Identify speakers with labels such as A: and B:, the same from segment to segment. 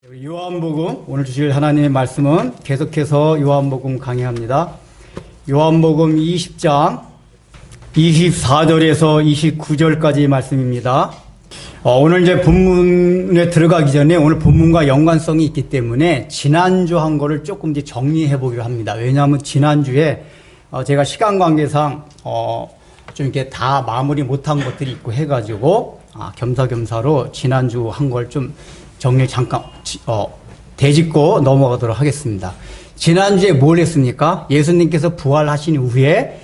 A: 요한복음 오늘 주실 하나님의 말씀은 계속해서 요한복음 강의합니다. 요한복음 20장 24절에서 29절까지 말씀입니다. 오늘 이제 본문에 들어가기 전에 오늘 본문과 연관성이 있기 때문에 지난주 한 거를 조금 이제 정리해 보기로 합니다. 왜냐하면 지난주에 제가 시간 관계상 좀 이렇게 다 마무리 못한 것들이 있고 해가지고 겸사겸사로 지난주 한 걸 좀 정리 잠깐 되짚고 넘어가도록 하겠습니다. 지난주에 뭘 했습니까? 예수님께서 부활하신 후에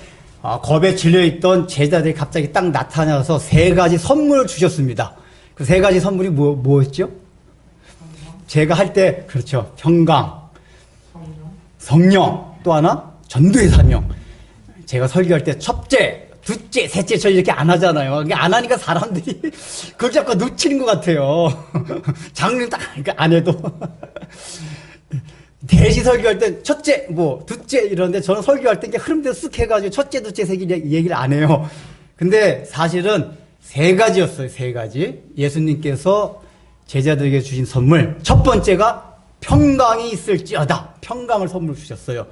A: 겁에 질려있던 제자들이 갑자기 딱 나타나서 세 가지 선물을 주셨습니다. 그 세 가지 선물이 뭐였죠? 제가 할 때 그렇죠. 평강, 성령, 또 하나 전도의 사명. 제가 설교할 때 첫째, 둘째, 셋째 저 이렇게 안 하잖아요. 이게 안 하니까 사람들이 그걸 자꾸 놓치는 것 같아요. 장르 딱 안 해도. 대시 설교할 때 첫째, 둘째 이러는데 저는 설교할 때 이게 흐름대로 쓱 해가지고 첫째, 둘째, 셋째 얘기를 안 해요. 근데 사실은 세 가지였어요. 세 가지. 예수님께서 제자들에게 주신 선물. 첫 번째가 평강이 있을지어다. 평강을 선물 주셨어요.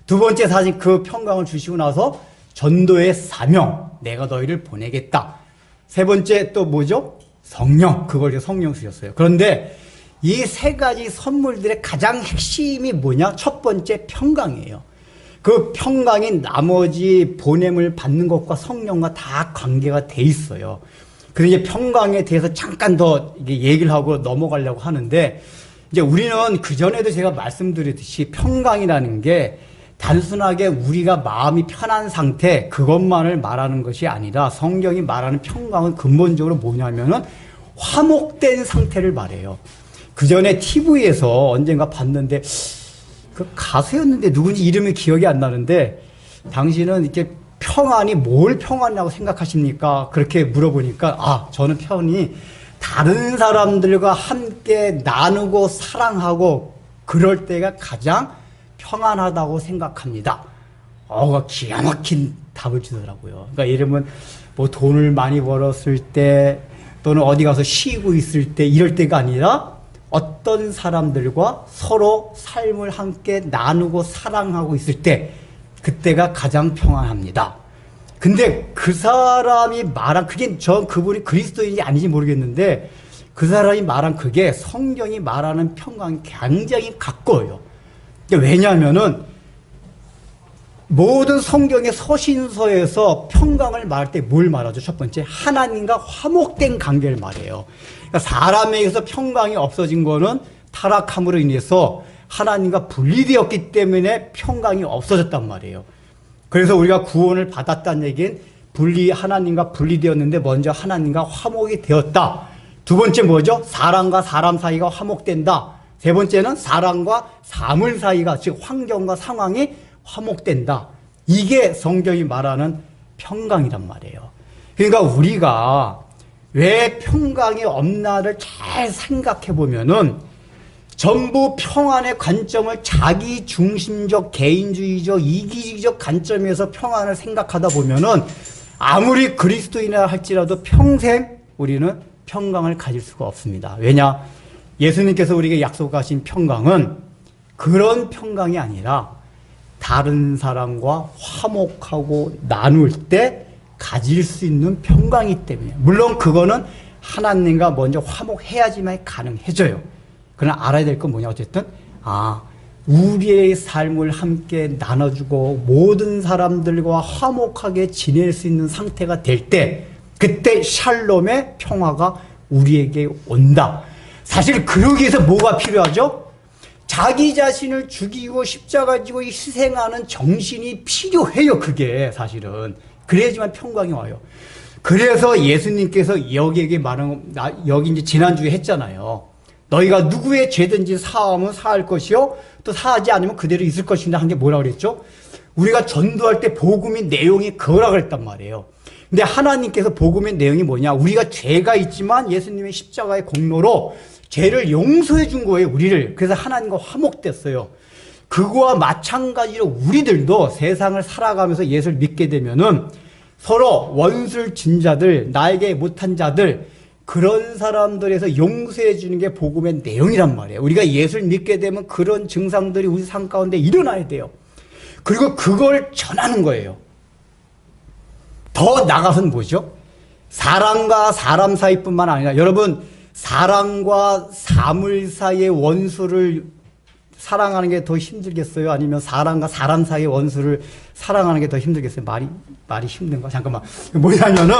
A: 두 번째 사실 그 평강을 주시고 나서 전도의 사명, 내가 너희를 보내겠다. 세 번째 또 뭐죠? 성령, 그걸 성령 주셨어요. 그런데 이 세 가지 선물들의 가장 핵심이 뭐냐? 첫 번째 평강이에요. 그 평강이 나머지 보냄을 받는 것과 성령과 다 관계가 돼 있어요. 그래서 이제 평강에 대해서 잠깐 더 얘기를 하고 넘어가려고 하는데, 이제 우리는 그전에도 제가 말씀드렸듯이 평강이라는 게 단순하게 우리가 마음이 편한 상태, 그것만을 말하는 것이 아니라 성경이 말하는 평강은 근본적으로 뭐냐면은 화목된 상태를 말해요. 그 전에 TV에서 언젠가 봤는데, 그 가수였는데 누군지 이름이 기억이 안 나는데, 당신은 이렇게 평안이 뭘 평안이라고 생각하십니까? 그렇게 물어보니까, 저는 평안이 다른 사람들과 함께 나누고 사랑하고 그럴 때가 가장 평안하다고 생각합니다. 기가 막힌 답을 주더라고요. 그러니까 예를 들면 뭐 돈을 많이 벌었을 때 또는 어디 가서 쉬고 있을 때 이럴 때가 아니라 어떤 사람들과 서로 삶을 함께 나누고 사랑하고 있을 때 그때가 가장 평안합니다. 근데 그 사람이 말한 그게 그분이 그리스도인지 아닌지 모르겠는데 그 사람이 말한 그게 성경이 말하는 평강이 굉장히 가까워요. 왜냐하면은 모든 성경의 서신서에서 평강을 말할 때 뭘 말하죠? 첫 번째, 하나님과 화목된 관계를 말해요. 그러니까 사람에게서 평강이 없어진 거는 타락함으로 인해서 하나님과 분리되었기 때문에 평강이 없어졌단 말이에요. 그래서 우리가 구원을 받았다는 얘기는 하나님과 분리되었는데 먼저 하나님과 화목이 되었다. 두 번째 뭐죠? 사람과 사람 사이가 화목된다. 세 번째는 사람과 사물 사이가, 즉 환경과 상황이 화목된다. 이게 성경이 말하는 평강이란 말이에요. 그러니까 우리가 왜 평강이 없나를 잘 생각해 보면은 전부 평안의 관점을 자기 중심적, 개인주의적, 이기주의적 관점에서 평안을 생각하다 보면은 아무리 그리스도인이라 할지라도 평생 우리는 평강을 가질 수가 없습니다. 왜냐? 예수님께서 우리에게 약속하신 평강은 그런 평강이 아니라 다른 사람과 화목하고 나눌 때 가질 수 있는 평강이기 때문에, 물론 그거는 하나님과 먼저 화목해야지만 가능해져요. 그러나 알아야 될 건 뭐냐? 어쨌든 우리의 삶을 함께 나눠주고 모든 사람들과 화목하게 지낼 수 있는 상태가 될 때 그때 샬롬의 평화가 우리에게 온다. 사실 그러기 위해서 뭐가 필요하죠? 자기 자신을 죽이고 십자가 지고 희생하는 정신이 필요해요. 그게 사실은. 그래야지만 평강이 와요. 그래서 예수님께서 여기에게 말한 여기 이제 지난주에 했잖아요. 너희가 누구의 죄든지 사하면 사할 것이요 또 사하지 않으면 그대로 있을 것이다 한 게 뭐라고 그랬죠? 우리가 전도할 때 복음의 내용이 그거라고 그랬단 말이에요. 근데 하나님께서 복음의 내용이 뭐냐? 우리가 죄가 있지만 예수님의 십자가의 공로로 죄를 용서해 준 거예요, 우리를. 그래서 하나님과 화목됐어요. 그거와 마찬가지로 우리들도 세상을 살아가면서 예수를 믿게 되면은 서로 원수를 진 자들, 나에게 못한 자들, 그런 사람들에서 용서해 주는 게 복음의 내용이란 말이에요. 우리가 예수를 믿게 되면 그런 증상들이 우리 삶 가운데 일어나야 돼요. 그리고 그걸 전하는 거예요. 더 나가서는 뭐죠? 사람과 사람 사이뿐만 아니라 여러분 사람과 사물 사이의 원수를 사랑하는 게 더 힘들겠어요? 아니면 사람과 사람 사이의 원수를 사랑하는 게 더 힘들겠어요? 말이 힘든가? 잠깐만. 뭐냐면은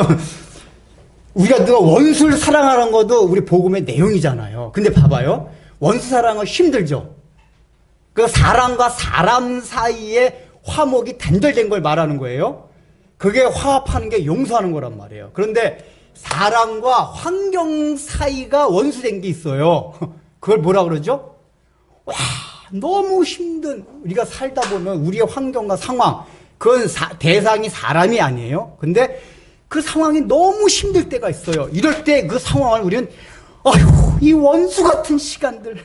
A: 우리가 누가 원수를 사랑하는 것도 우리 복음의 내용이잖아요. 근데 봐봐요. 원수 사랑은 힘들죠. 그 사람과 사람 사이에 화목이 단절된 걸 말하는 거예요. 그게 화합하는 게 용서하는 거란 말이에요. 그런데 사람과 환경 사이가 원수된 게 있어요. 그걸 뭐라 그러죠? 와, 너무 힘든, 우리가 살다 보면 우리의 환경과 상황, 그건 대상이 사람이 아니에요. 근데 그 상황이 너무 힘들 때가 있어요. 이럴 때 그 상황을 우리는, 아휴, 이 원수 같은 시간들,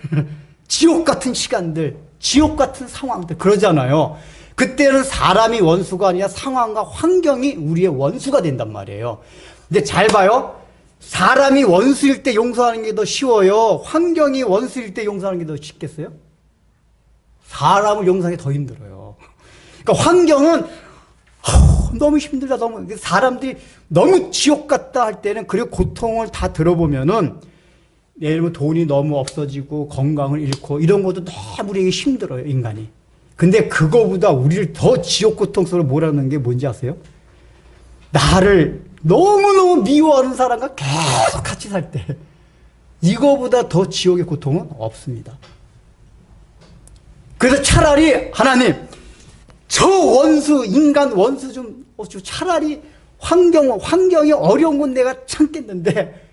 A: 지옥 같은 시간들, 지옥 같은 상황들, 그러잖아요. 그때는 사람이 원수가 아니라 상황과 환경이 우리의 원수가 된단 말이에요. 근데 잘 봐요. 사람이 원수일 때 용서하는 게 더 쉬워요? 환경이 원수일 때 용서하는 게 더 쉽겠어요? 사람을 용서하는 게 더 힘들어요. 그러니까 환경은 너무 힘들다, 너무 사람들이 너무 지옥 같다 할 때는 그리고 고통을 다 들어보면은 예를 들면 돈이 너무 없어지고 건강을 잃고 이런 것도 너무 우리에게 힘들어요, 인간이. 근데 그거보다 우리를 더 지옥 고통스러워 몰아넣는 게 뭔지 아세요? 나를 너무너무 미워하는 사람과 계속 같이 살 때 이거보다 더 지옥의 고통은 없습니다. 그래서 차라리 하나님 저 원수, 인간 원수 좀 차라리 환경이 어려운 건 내가 참겠는데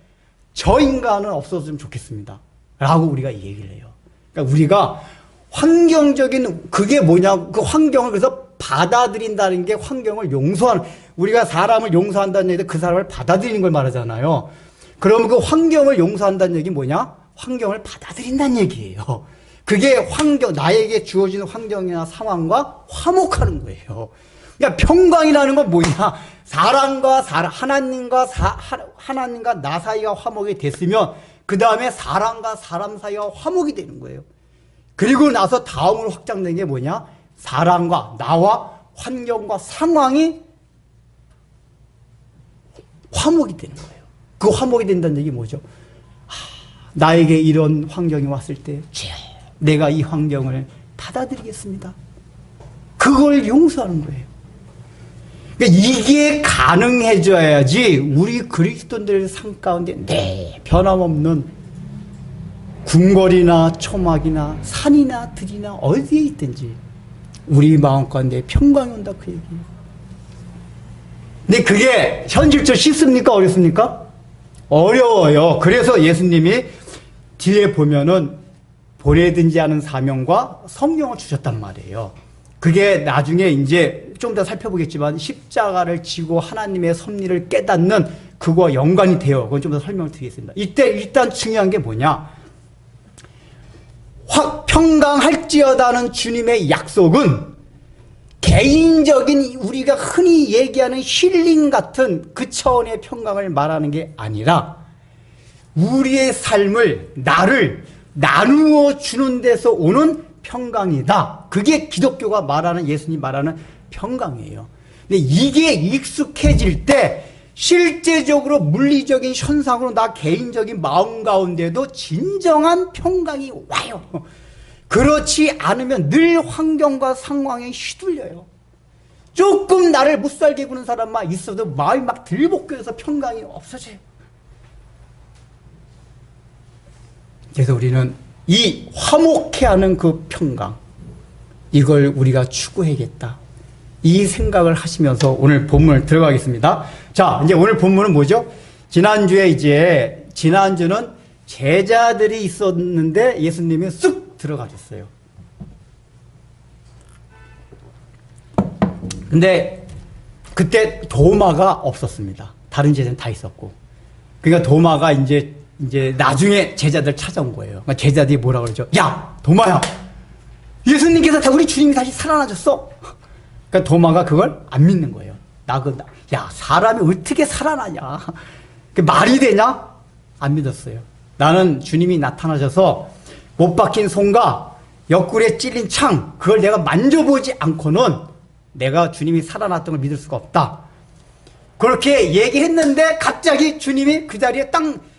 A: 저 인간은 없어졌으면 좋겠습니다 라고 우리가 얘기를 해요. 그러니까 우리가 환경적인 그게 뭐냐, 그 환경을 그래서 받아들인다는 게 환경을 용서하는, 우리가 사람을 용서한다는 얘기도 그 사람을 받아들이는 걸 말하잖아요. 그러면 그 환경을 용서한다는 얘기 뭐냐? 환경을 받아들인다는 얘기예요. 그게 환경, 나에게 주어지는 환경이나 상황과 화목하는 거예요. 그러니까 평강이라는 건 뭐냐? 하나님과 나 사이가 화목이 됐으면 그 다음에 사람과 사람 사이가 화목이 되는 거예요. 그리고 나서 다음으로 확장된 게 뭐냐? 사람과 나와 환경과 상황이 화목이 되는 거예요. 그 화목이 된다는 얘기 뭐죠? 나에게 이런 환경이 왔을 때 내가 이 환경을 받아들이겠습니다. 그걸 용서하는 거예요. 그러니까 이게 가능해져야지 우리 그리스도인들의 삶 가운데 변함없는 궁궐이나 초막이나 산이나 들이나 어디에 있든지 우리 마음 가운데 평강이 온다, 그 얘기예요. 근데 그게 현실적으로 쉽습니까? 어렵습니까? 어려워요. 그래서 예수님이 뒤에 보면은 보내든지 하는 사명과 성령을 주셨단 말이에요. 그게 나중에 이제 좀 더 살펴보겠지만 십자가를 지고 하나님의 섭리를 깨닫는 그거와 연관이 돼요. 그건 좀 더 설명을 드리겠습니다. 이때 일단 중요한 게 뭐냐? 평강할지어다는 주님의 약속은 개인적인 우리가 흔히 얘기하는 힐링 같은 그 차원의 평강을 말하는 게 아니라 우리의 삶을, 나를 나누어 주는 데서 오는 평강이다. 그게 기독교가 말하는, 예수님 말하는 평강이에요. 근데 이게 익숙해질 때 실제적으로 물리적인 현상으로 나 개인적인 마음 가운데도 진정한 평강이 와요. 그렇지 않으면 늘 환경과 상황에 휘둘려요. 조금 나를 못살게 구는 사람만 있어도 마음이 막 들볶여서 평강이 없어져요. 그래서 우리는 이 화목해 하는 그 평강, 이걸 우리가 추구해야겠다. 이 생각을 하시면서 오늘 본문을 들어가겠습니다. 자, 이제 오늘 본문은 뭐죠? 지난주는 제자들이 있었는데 예수님이 쑥 들어가셨어요. 근데 그때 도마가 없었습니다. 다른 제자는 다 있었고. 그러니까 도마가 이제 나중에 제자들 찾아온 거예요. 그러니까 제자들이 뭐라 그러죠? 야, 도마야! 예수님께서 우리 주님이 다시 살아나셨어! 그러니까 도마가 그걸 안 믿는 거예요. 야, 사람이 어떻게 살아나냐? 그 말이 되냐? 안 믿었어요. 나는 주님이 나타나셔서 못 박힌 손과 옆구리에 찔린 창, 그걸 내가 만져보지 않고는 내가 주님이 살아났던 걸 믿을 수가 없다. 그렇게 얘기했는데 갑자기 주님이 그 자리에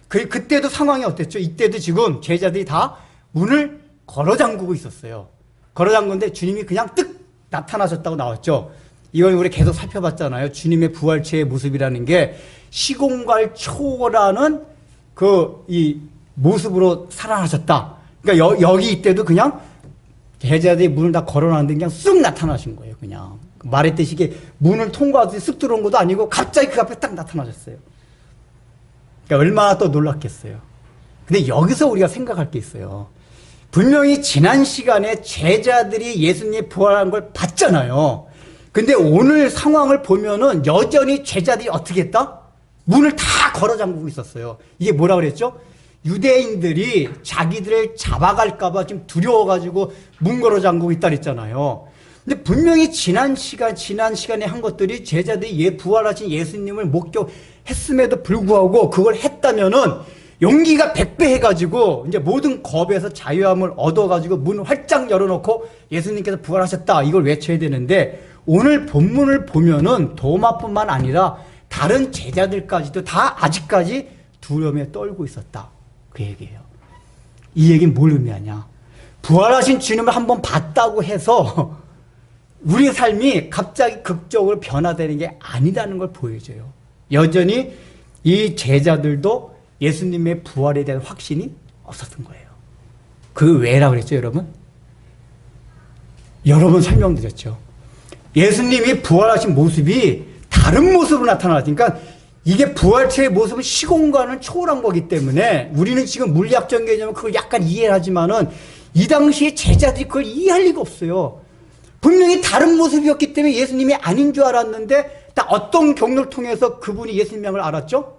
A: 그때도 상황이 어땠죠? 이때도 지금 제자들이 다 문을 걸어 잠그고 있었어요. 걸어 잠그는데 주님이 그냥 뜩 나타나셨다고 나왔죠. 이걸 우리 계속 살펴봤잖아요. 주님의 부활체의 모습이라는 게 시공갈 초월하는 이 모습으로 살아나셨다. 그러니까 여기 이때도 그냥 제자들이 문을 다 걸어놨는데 그냥 쑥 나타나신 거예요. 그냥 말했듯이 이게 문을 통과하듯이 쑥 들어온 것도 아니고 갑자기 그 앞에 딱 나타나셨어요. 그러니까 얼마나 또 놀랐겠어요. 근데 여기서 우리가 생각할 게 있어요. 분명히 지난 시간에 제자들이 예수님이 부활한 걸 봤잖아요. 근데 오늘 상황을 보면은 여전히 제자들이 어떻게 했다? 문을 다 걸어 잠그고 있었어요. 이게 뭐라 그랬죠? 유대인들이 자기들을 잡아갈까봐 지금 두려워가지고 문 걸어 잠그고 있다 그랬잖아요. 근데 분명히 지난 시간에 한 것들이 제자들이 부활하신 예수님을 목격했음에도 불구하고 그걸 했다면은 용기가 100배 해가지고 이제 모든 겁에서 자유함을 얻어가지고 문을 활짝 열어놓고 예수님께서 부활하셨다. 이걸 외쳐야 되는데 오늘 본문을 보면은 도마뿐만 아니라 다른 제자들까지도 다 아직까지 두려움에 떨고 있었다. 그 얘기예요. 이 얘기는 뭘 의미하냐? 부활하신 주님을 한번 봤다고 해서 우리의 삶이 갑자기 극적으로 변화되는 게 아니라는 걸 보여줘요. 여전히 이 제자들도 예수님의 부활에 대한 확신이 없었던 거예요. 그 왜라 그랬죠, 여러분? 여러 번 설명드렸죠. 예수님이 부활하신 모습이 다른 모습으로 나타나니까 이게 부활체의 모습은 시공간을 초월한 거기 때문에 우리는 지금 물리학적 개념은 그걸 약간 이해하지만은 이 당시에 제자들이 그걸 이해할 리가 없어요. 분명히 다른 모습이었기 때문에 예수님이 아닌 줄 알았는데 딱 어떤 경로를 통해서 그분이 예수님을 알았죠?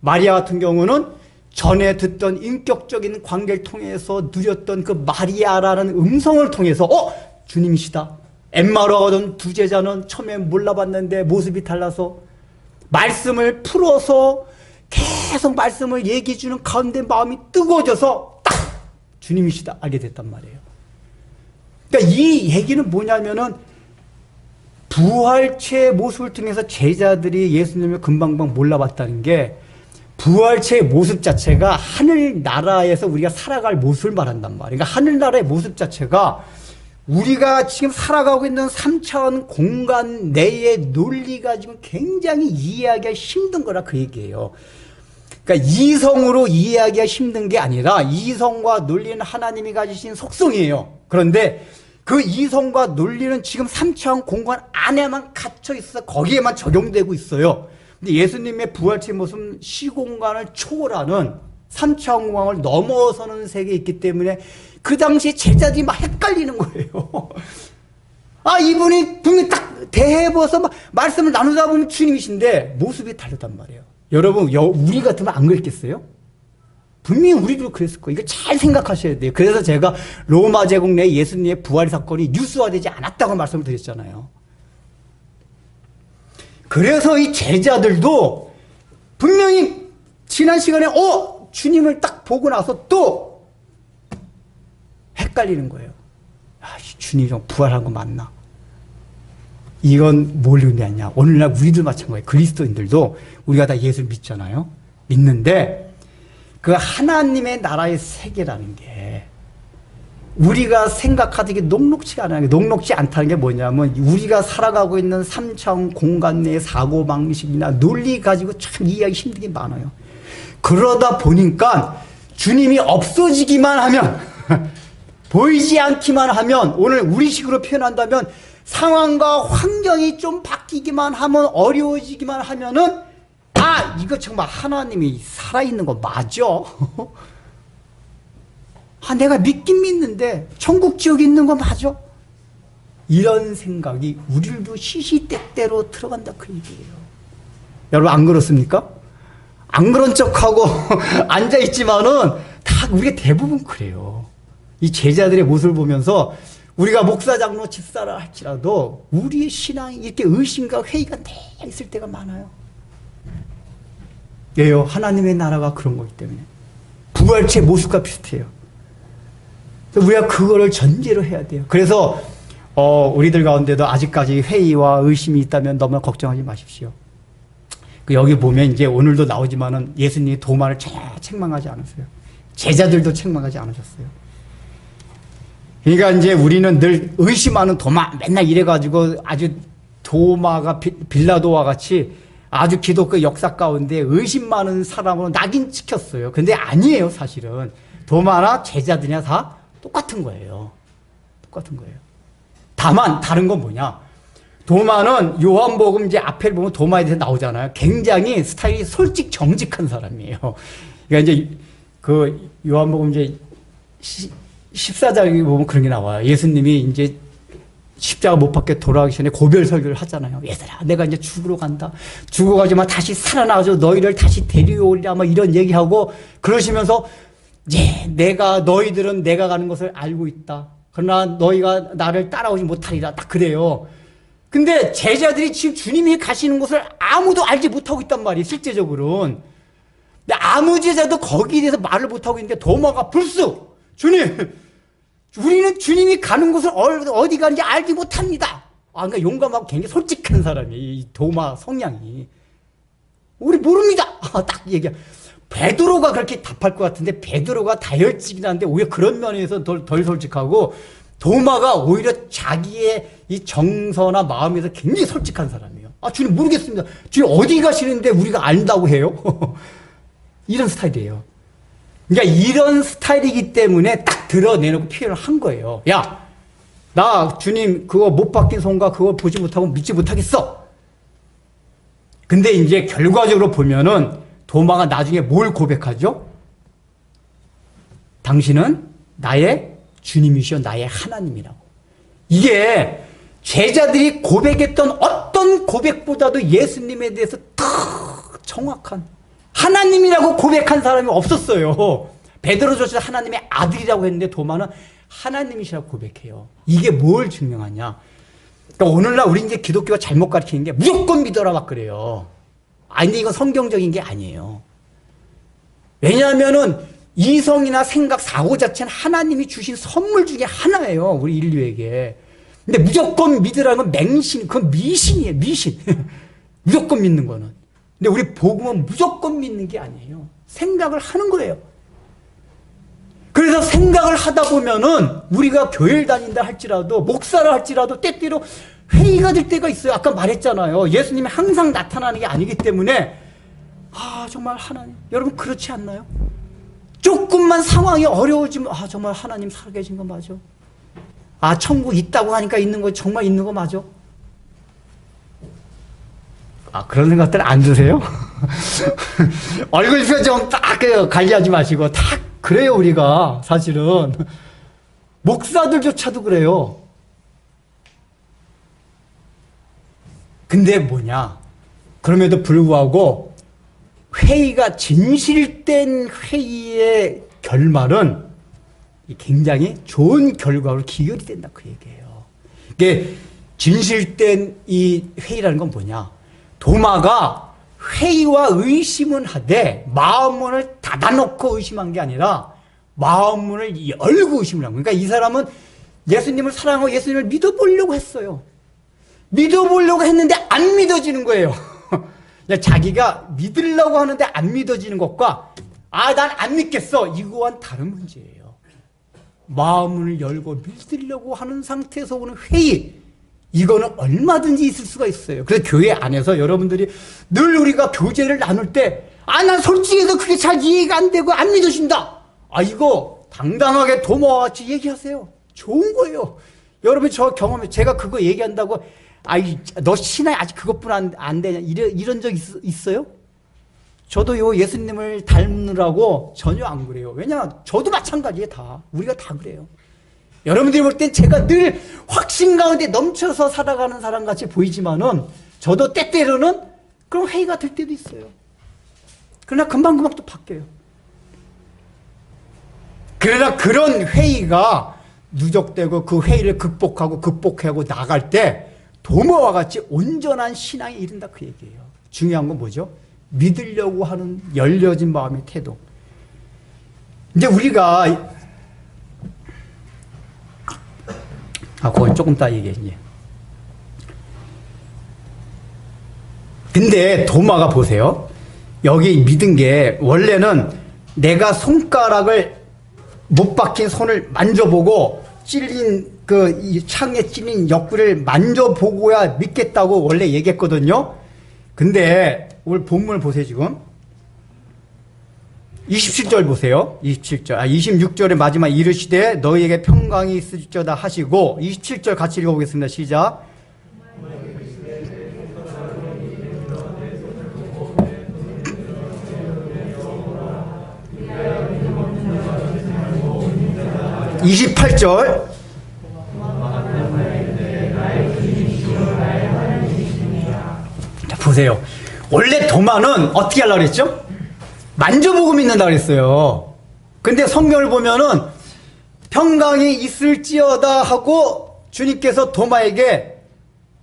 A: 마리아 같은 경우는 전에 듣던 인격적인 관계를 통해서 누렸던 그 마리아라는 음성을 통해서 주님이시다. 엠마오로 가던 두 제자는 처음에 몰라봤는데 모습이 달라서 말씀을 풀어서 계속 말씀을 얘기해주는 가운데 마음이 뜨거워져서 딱 주님이시다 알게 됐단 말이에요. 그러니까 이 얘기는 뭐냐면은 부활체의 모습을 통해서 제자들이 예수님을 금방금방 몰라봤다는 게 부활체의 모습 자체가 하늘나라에서 우리가 살아갈 모습을 말한단 말이에요. 그러니까 하늘나라의 모습 자체가 우리가 지금 살아가고 있는 3차원 공간 내의 논리가 지금 굉장히 이해하기가 힘든 거라 그 얘기예요. 그러니까 이성으로 이해하기가 힘든 게 아니라 이성과 논리는 하나님이 가지신 속성이에요. 그런데 그 이성과 논리는 지금 3차원 공간 안에만 갇혀 있어서 거기에만 적용되고 있어요. 근데 예수님의 부활체 모습은 시공간을 초월하는 3차원 공간을 넘어서는 세계에 있기 때문에 그 당시에 제자들이 막 헷갈리는 거예요. 이분이 분명히 딱 대해보서 막 말씀을 나누다 보면 주님이신데 모습이 다르단 말이에요. 여러분, 우리 같으면 안 그랬겠어요? 분명히 우리도 그랬을 거예요. 이거 잘 생각하셔야 돼요. 그래서 제가 로마 제국 내 예수님의 부활 사건이 뉴스화되지 않았다고 말씀을 드렸잖아요. 그래서 이 제자들도 분명히 지난 시간에 주님을 딱 보고 나서 또 헷갈리는 거예요. 주님이 좀 부활한 거 맞나? 이건 뭘 의미하냐? 오늘날 우리도 마찬가지예요. 그리스도인들도 우리가 다 예수를 믿잖아요. 믿는데 그 하나님의 나라의 세계라는 게 우리가 생각하듯이 녹록지가 않아요. 녹록지 않다는 게 뭐냐면 우리가 살아가고 있는 3차원 공간 내의 사고방식이나 논리 가지고 참 이해하기 힘든 게 많아요. 그러다 보니까 주님이 없어지기만 하면 보이지 않기만 하면 오늘 우리식으로 표현한다면 상황과 환경이 좀 바뀌기만 하면 어려워지기만 하면은 이거 정말 하나님이 살아있는 거 맞아? 내가 믿긴 믿는데 천국 지옥에 있는 거 맞아? 이런 생각이 우리도 시시때때로 들어간다 그 얘기예요. 여러분 안 그렇습니까? 안 그런 척하고 앉아있지만은 다 우리가 대부분 그래요. 이 제자들의 모습을 보면서 우리가 목사, 장로, 집사라 할지라도 우리의 신앙이 이렇게 의심과 회의가 내 있을 때가 많아요. 왜요? 하나님의 나라가 그런 거기 때문에. 부활체 모습과 비슷해요. 우리가 그거를 전제로 해야 돼요. 그래서 우리들 가운데도 아직까지 회의와 의심이 있다면 너무 걱정하지 마십시오. 여기 보면 이제 오늘도 나오지만은 예수님이 도마를 책망하지 않았어요. 제자들도 책망하지 않으셨어요. 그러니까 이제 우리는 늘 의심하는 도마, 맨날 이래가지고 아주 도마가 빌라도와 같이 아주 기독교 역사 가운데 의심 많은 사람으로 낙인 찍혔어요. 근데 아니에요, 사실은. 도마나 제자들이나 다 똑같은 거예요. 똑같은 거예요. 다만 다른 건 뭐냐? 도마는 요한복음 이제 앞에 보면 도마에 대해서 나오잖아요. 굉장히 스타일이 솔직 정직한 사람이에요. 그러니까 이제 그 요한복음 이제 14장에 보면 그런 게 나와요. 예수님이 이제 십자가 못 박게 돌아가기 전에 고별 설교를 하잖아요. 얘들아, 내가 이제 죽으러 간다. 죽어가지만 다시 살아나서 너희를 다시 데려오리라, 막 이런 얘기하고 그러시면서 너희들은 내가 가는 것을 알고 있다. 그러나 너희가 나를 따라오지 못하리라. 딱 그래요. 근데 제자들이 지금 주님이 가시는 곳을 아무도 알지 못하고 있단 말이에요, 실제적으로는. 근데 아무 제자도 거기에 대해서 말을 못하고 있는데 도마가 불쑥, 주님, 우리는 주님이 가는 곳을 어디 가는지 알지 못합니다. 그러니까 용감하고 굉장히 솔직한 사람이에요, 이 도마 성향이. 우리 모릅니다. 딱 얘기해. 베드로가 그렇게 답할 것 같은데 베드로가 다혈질이라는데 오히려 그런 면에서 덜 솔직하고, 도마가 오히려 자기의 이 정서나 마음에서 굉장히 솔직한 사람이에요. 주님 모르겠습니다. 주님 어디 가시는데 우리가 안다고 해요? 이런 스타일이에요. 그러니까 이런 스타일이기 때문에 딱 드러내놓고 표현을 한 거예요. 야, 나 주님 그거 못 박힌 손과 그거 보지 못하고 믿지 못하겠어. 근데 이제 결과적으로 보면은 도마가 나중에 뭘 고백하죠? 당신은 나의 주님이시여 나의 하나님이라고. 이게 제자들이 고백했던 어떤 고백보다도 예수님에 대해서 더 정확한, 하나님이라고 고백한 사람이 없었어요. 베드로조차 하나님의 아들이라고 했는데 도마는 하나님이시라고 고백해요. 이게 뭘 증명하냐? 그러니까 오늘날 우리 이제 기독교가 잘못 가르치는 게 무조건 믿어라 막 그래요. 근데 이건 성경적인 게 아니에요. 왜냐하면은 이성이나 생각, 사고 자체는 하나님이 주신 선물 중에 하나예요, 우리 인류에게. 근데 무조건 믿으라는 건 맹신, 그건 미신이에요, 미신. 무조건 믿는 거는. 근데 우리 복음은 무조건 믿는 게 아니에요. 생각을 하는 거예요. 그래서 생각을 하다 보면은 우리가 교회를 다닌다 할지라도, 목사를 할지라도 때때로 회의가 될 때가 있어요. 아까 말했잖아요. 예수님이 항상 나타나는 게 아니기 때문에, 정말 하나님. 여러분 그렇지 않나요? 조금만 상황이 어려워지면 정말 하나님 살아계신 거 맞아? 천국 있다고 하니까 있는 거 정말 있는 거 맞아? 그런 생각들 안 드세요? 얼굴 표정 딱 관리하지 마시고 딱 그래요. 우리가 사실은 목사들조차도 그래요. 근데 뭐냐, 그럼에도 불구하고 회의가 진실된 회의의 결말은 굉장히 좋은 결과로 기결이 된다, 그 얘기예요. 이게 진실된 이 회의라는 건 뭐냐, 도마가 회의와 의심은 하되 마음문을 닫아놓고 의심한 게 아니라 마음문을 열고 의심을 한 거예요. 그러니까 이 사람은 예수님을 사랑하고 예수님을 믿어보려고 했어요. 믿어보려고 했는데 안 믿어지는 거예요. 자기가 믿으려고 하는데 안 믿어지는 것과 난 안 믿겠어, 이거와는 다른 문제예요. 마음을 열고 믿으려고 하는 상태에서 오는 회의, 이거는 얼마든지 있을 수가 있어요. 그래서 교회 안에서 여러분들이 늘 우리가 교제를 나눌 때 난 솔직해서 그게 잘 이해가 안 되고 안 믿어진다, 이거 당당하게 도마와 같이 얘기하세요. 좋은 거예요. 여러분 저 경험에 제가 그거 얘기한다고 너 신앙이 아직 그것뿐 안 되냐 이런 적 있어요? 저도 예수님을 닮느라고 전혀 안 그래요. 왜냐, 저도 마찬가지예요. 다 우리가 다 그래요. 여러분들이 볼 땐 제가 늘 확신 가운데 넘쳐서 살아가는 사람 같이 보이지만은 저도 때때로는 그런 회의가 될 때도 있어요. 그러나 금방 또 바뀌어요. 그러나 그런 회의가 누적되고 그 회의를 극복하고 나갈 때 도마와 같이 온전한 신앙에 이른다, 그 얘기예요. 중요한 건 뭐죠? 믿으려고 하는 열려진 마음의 태도. 이제 우리가 그건 조금 이따 얘기해. 근데 도마가 보세요. 여기 믿은 게 원래는 내가 손가락을 못 박힌 손을 만져보고 찔린 이 창에 찔린 옆구리를 만져보고야 믿겠다고 원래 얘기했거든요. 근데 오늘 본문을 보세요. 지금 27절 보세요. 26절의 마지막 이르시되 너희에게 평강이 있을지어다 하시고 27절 같이 읽어보겠습니다. 시작. (28절) 자, 보세요. 원래 도마는 어떻게 하려고 그랬죠? 만져보고 믿는다 그랬어요. 근데 성경을 보면은 평강이 있을지어다 하고 주님께서 도마에게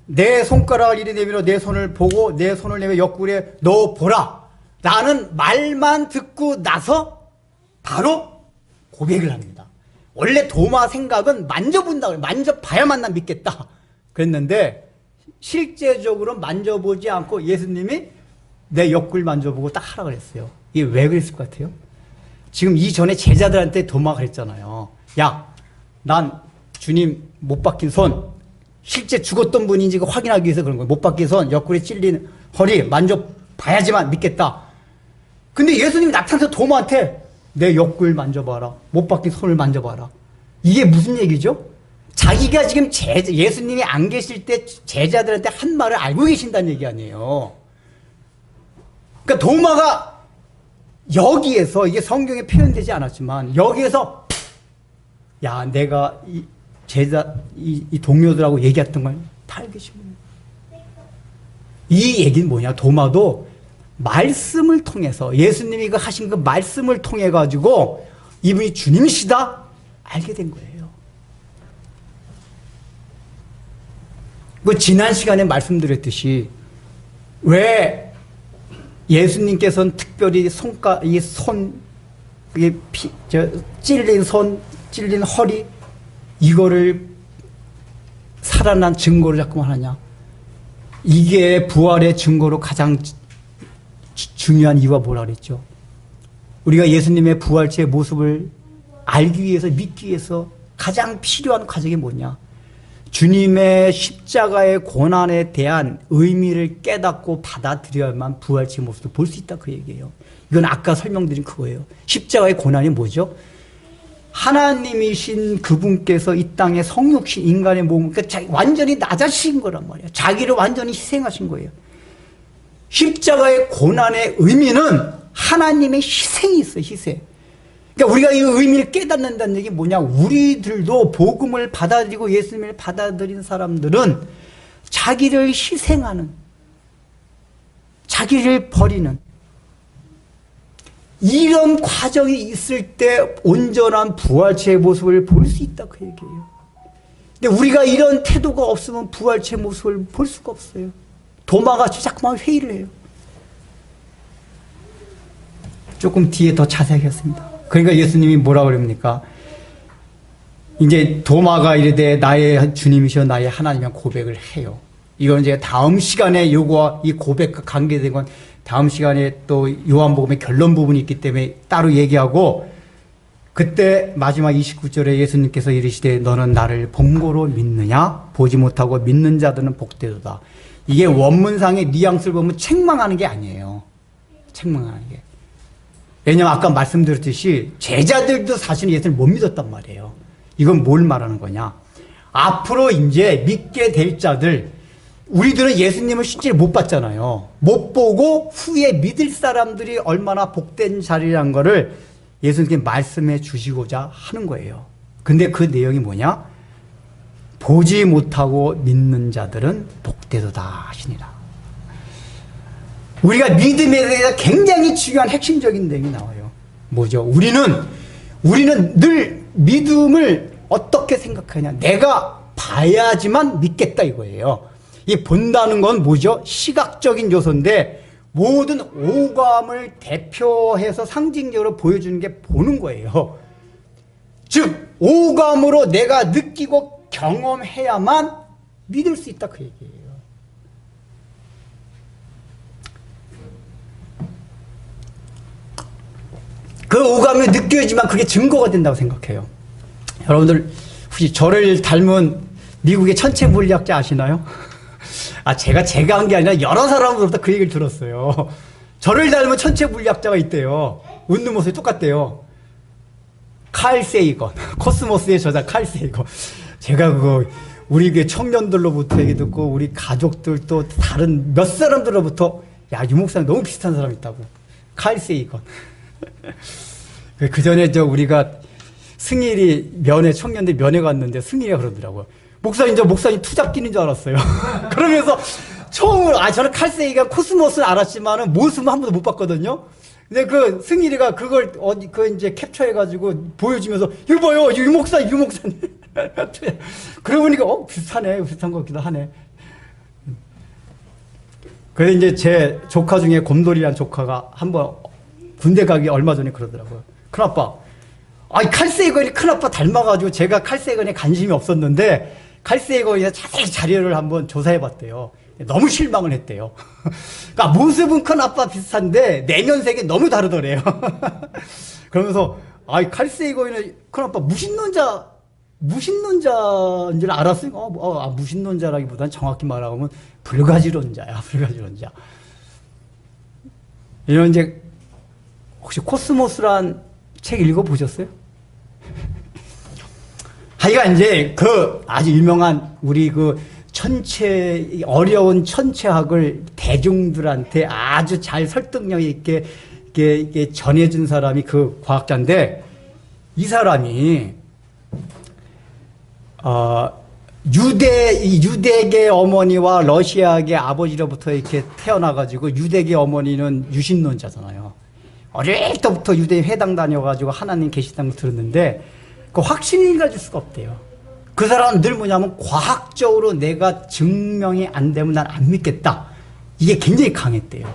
A: 내 손가락을 이리 내밀어 내 손을 보고 내 손을 내밀어 옆구리에 넣어보라 라는 말만 듣고 나서 바로 고백을 합니다. 원래 도마 생각은 만져본다고, 만져봐야만 난 믿겠다 그랬는데 실제적으로 만져보지 않고 예수님이 내 옆구리 만져보고 딱 하라 그랬어요. 이게 왜 그랬을 것 같아요? 지금 이전에 제자들한테 도마가 그랬잖아요. 야, 난 주님 못 박힌 손, 실제 죽었던 분인지 확인하기 위해서 그런 거예요. 못 박힌 손, 옆구리 찔린 허리 만져봐야지만 믿겠다. 근데 예수님이 나타나서 도마한테 내 옆구리를 만져봐라. 못 박힌 손을 만져봐라. 이게 무슨 얘기죠? 자기가 지금 예수님이 안 계실 때 제자들한테 한 말을 알고 계신다는 얘기 아니에요. 그러니까 도마가 여기에서, 이게 성경에 표현되지 않았지만 여기에서 야, 내가 이 동료들하고 얘기했던 걸 다 알고 계시군요. 이 얘기는 뭐냐? 도마도 말씀을 통해서, 예수님이 하신 그 말씀을 통해 가지고 이분이 주님이시다 알게 된 거예요. 그 지난 시간에 말씀드렸듯이 왜 예수님께서는 특별히 찔린 손, 찔린 허리 이거를 살아난 증거를 자꾸만 하냐? 이게 부활의 증거로 가장 중요한 이유가 뭐라 그랬죠? 우리가 예수님의 부활체의 모습을 알기 위해서, 믿기 위해서 가장 필요한 과정이 뭐냐? 주님의 십자가의 고난에 대한 의미를 깨닫고 받아들여야만 부활체의 모습을 볼 수 있다 그 얘기예요. 이건 아까 설명드린 그거예요. 십자가의 고난이 뭐죠? 하나님이신 그분께서 이 땅에 성육신 인간의 몸을, 그러니까 완전히 낮아지신 거란 말이에요. 자기를 완전히 희생하신 거예요. 십자가의 고난의 의미는 하나님의 희생이 있어요. 희생. 그러니까 우리가 이 의미를 깨닫는다는 얘기 뭐냐? 우리들도 복음을 받아들이고 예수님을 받아들인 사람들은 자기를 희생하는, 자기를 버리는 이런 과정이 있을 때 온전한 부활체의 모습을 볼 수 있다 그 얘기예요. 근데 우리가 이런 태도가 없으면 부활체의 모습을 볼 수가 없어요. 도마같이 자꾸만 회의를 해요. 조금 뒤에 더 자세하게 했습니다. 그러니까 예수님이 뭐라 그럽니까? 이제 도마가 이르되 나의 주님이시여 나의 하나님이란 고백을 해요. 이건 이제 다음 시간에 요거와 이 고백과 관계된 건 다음 시간에 또 요한복음의 결론 부분이 있기 때문에 따로 얘기하고, 그때 마지막 29절에 예수님께서 이르시되 너는 나를 본고로 믿느냐? 보지 못하고 믿는 자들은 복되도다. 이게 원문상의 뉘앙스를 보면 책망하는 게 아니에요. 책망하는 게. 왜냐면 아까 말씀드렸듯이 제자들도 사실 예수를 못 믿었단 말이에요. 이건 뭘 말하는 거냐? 앞으로 이제 믿게 될 자들, 우리들은 예수님을 실제로 못 봤잖아요. 못 보고 후에 믿을 사람들이 얼마나 복된 자리라는 거를 예수님께 말씀해 주시고자 하는 거예요. 근데 그 내용이 뭐냐? 보지 못하고 믿는 자들은 복되도다 하시니라. 우리가 믿음에 대해서 굉장히 중요한 핵심적인 내용이 나와요. 뭐죠? 우리는 늘 믿음을 어떻게 생각하냐? 내가 봐야지만 믿겠다 이거예요. 이 본다는 건 뭐죠? 시각적인 요소인데 모든 오감을 대표해서 상징적으로 보여주는 게 보는 거예요. 즉 오감으로 내가 느끼고 경험해야만 믿을 수 있다 그 얘기예요. 그 오감이 느껴지만 그게 증거가 된다고 생각해요. 여러분들 혹시 저를 닮은 미국의 천체 물리학자 아시나요? 제가 한 게 아니라 여러 사람으로부터 그 얘기를 들었어요. 저를 닮은 천체 물리학자가 있대요. 웃는 모습이 똑같대요. 칼 세이건, 코스모스의 저자 칼 세이건. 제가 우리 그 청년들로부터 얘기 듣고 우리 가족들 또 다른 몇 사람들로부터 야, 유 목사님 너무 비슷한 사람 있다고. 칼 세이건. 그 전에 우리가 승일이 청년들 면회 갔는데 승일이가 그러더라고요. 목사님, 목사님 투잡끼는 줄 알았어요. 그러면서 처음으로, 저는 칼세이가 코스모스는 알았지만은 모습은 한 번도 못 봤거든요. 근데 그 승일이가 그걸 이제 캡처해가지고 보여주면서, 이거 봐요, 유 목사님. 그러고 보니까, 비슷하네. 비슷한 것 같기도 하네. 그래서 이제 제 조카 중에 곰돌이라는 조카가 한번 군대 가기 얼마 전에 그러더라고요. 큰아빠, 칼세이건이 큰아빠 닮아가지고 제가 칼세이건에 관심이 없었는데 칼세이건이 자세히 자료를 한번 조사해봤대요. 너무 실망을 했대요. 그러니까 모습은 큰아빠 비슷한데 내면색이 너무 다르더래요. 그러면서 칼세이건이는 큰아빠 무신론자인 줄 알았어요. 무신론자라기보다는 정확히 말하면 불가지론자야. 불가지론자. 이런 이제 혹시 코스모스란 책 읽어보셨어요? 하여간 이제 아주 유명한 우리 어려운 천체학을 대중들한테 아주 잘 설득력 있게 이게 전해준 사람이 그 과학자인데, 이 사람이, 유대계 어머니와 러시아계 아버지로부터 이렇게 태어나가지고 유대계 어머니는 유신론자잖아요. 어릴 때부터 유대인 회당 다녀가지고 하나님 계시다는 걸 들었는데 그 확신을 가질 수가 없대요. 그 사람은 늘 뭐냐면 과학적으로 내가 증명이 안 되면 난 안 믿겠다. 이게 굉장히 강했대요.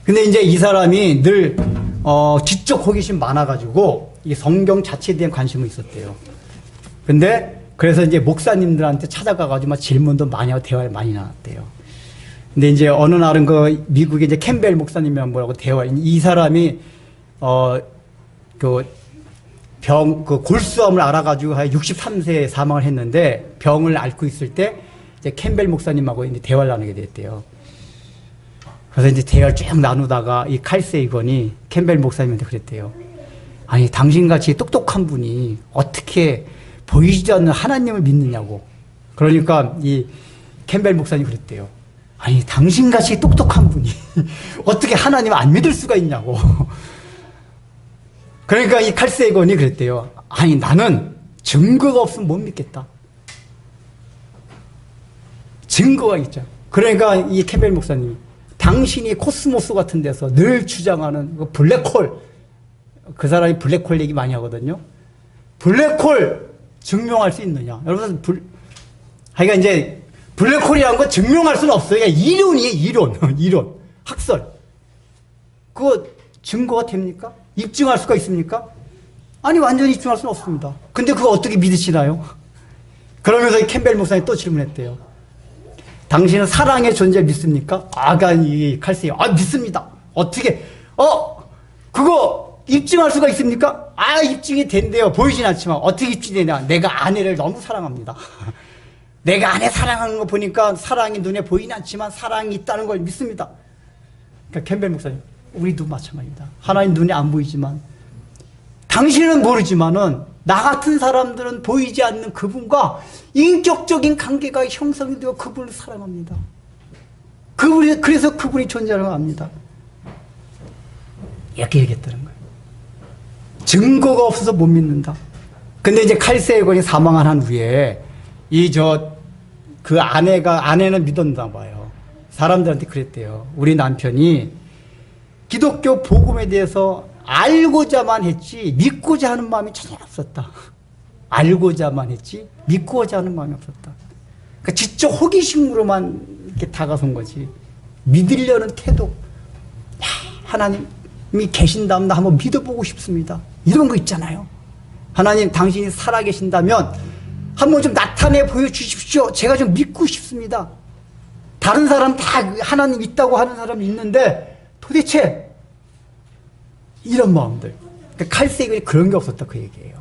A: 근데 이제 이 사람이 늘 지적 호기심 많아가지고 이 성경 자체에 대한 관심이 있었대요. 근데 그래서 이제 목사님들한테 찾아가가지고 막 질문도 많이 하고 대화를 많이 나눴대요. 근데 이제 어느 날은 미국의 이제 캠벨 목사님이랑 뭐라고 이 사람이 골수암을 알아가지고 63세에 사망을 했는데 병을 앓고 있을 때 이제 캠벨 목사님하고 이제 대화를 나누게 됐대요. 그래서 이제 대화를 쭉 나누다가 이 칼세이건이 캠벨 목사님한테 그랬대요. 당신같이 똑똑한 분이 어떻게 보이지 않는 하나님을 믿느냐고. 그러니까 이 캠벨 목사님이 그랬대요. 당신같이 똑똑한 분이 어떻게 하나님을 안 믿을 수가 있냐고. 그러니까 이 칼세이건이 그랬대요. 나는 증거가 없으면 못 믿겠다. 증거가 있죠. 그러니까 이 캠벨 목사님이 당신이 코스모스 같은 데서 늘 주장하는 블랙홀, 그 사람이 블랙홀 얘기 많이 하거든요. 블랙홀 증명할 수 있느냐. 여러분, 하여간 이제 블랙홀이라는 건 증명할 수는 없어요. 그러니까 이론이에요, 이론. 학설. 그거 증거가 됩니까? 입증할 수가 있습니까? 완전히 입증할 수는 없습니다. 근데 그거 어떻게 믿으시나요? 그러면서 이 캠벨 목사님이 또 질문했대요. 당신은 사랑의 존재를 믿습니까? 이 칼세이, 믿습니다. 어떻게, 그거 입증할 수가 있습니까? 입증이 된대요. 보이진 않지만. 어떻게 입증이 되냐? 내가 아내를 너무 사랑합니다. 내가 아내 사랑하는 거 보니까 사랑이 눈에 보이진 않지만 사랑이 있다는 걸 믿습니다. 그러니까 캠벨 목사님, 우리도 마찬가지입니다. 하나님 눈에 안 보이지만, 당신은 모르지만은 나 같은 사람들은 보이지 않는 그분과 인격적인 관계가 형성이 되어 그분을 사랑합니다. 그래서 그분이 존재하는 걸 압니다. 이렇게 얘기했다는 거예요. 증거가 없어서 못 믿는다. 근데 이제 칼세이건이 사망한 후에 아내는 믿었나 봐요. 사람들한테 그랬대요. 우리 남편이 기독교 복음에 대해서 알고자만 했지 믿고자 하는 마음이 전혀 없었다. 알고자만 했지 믿고자 하는 마음이 없었다. 그러니까 지적 호기심으로만 이렇게 다가선 거지. 믿으려는 태도, 하나님이 계신다면 나 한번 믿어보고 싶습니다. 이런 거 있잖아요. 하나님 당신이 살아계신다면 한번 좀 나타내 보여주십시오. 제가 좀 믿고 싶습니다. 다른 사람 다 하나님 있다고 하는 사람이 있는데 도대체 이런 마음들. 그러니까 칼색이 그런 게 없었다 그 얘기예요.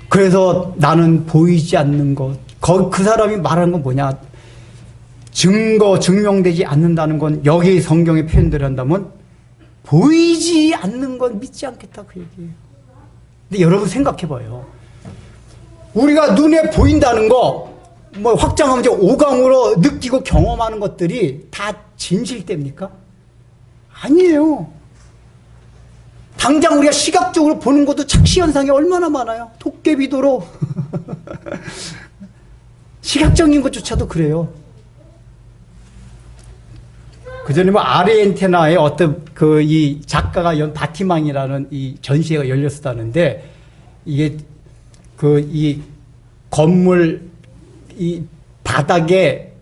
A: 그래서 나는 보이지 않는 것. 그 사람이 말하는 건 뭐냐. 증명되지 않는다는 건 여기 성경의 표현대로 한다면 보이지 않는 건 믿지 않겠다 그 얘기예요. 근데 여러분 생각해 봐요. 우리가 눈에 보인다는 거, 뭐 확장하면 이제 오감으로 느끼고 경험하는 것들이 다 진실됩니까? 아니에요. 당장 우리가 시각적으로 보는 것도 착시현상이 얼마나 많아요. 도깨비도로. 시각적인 것조차도 그래요. 그전에 뭐 아르헨티나의 어떤 이 작가가 연 바티망이라는 이 전시회가 열렸었다는데 이게 이 건물 이 바닥에다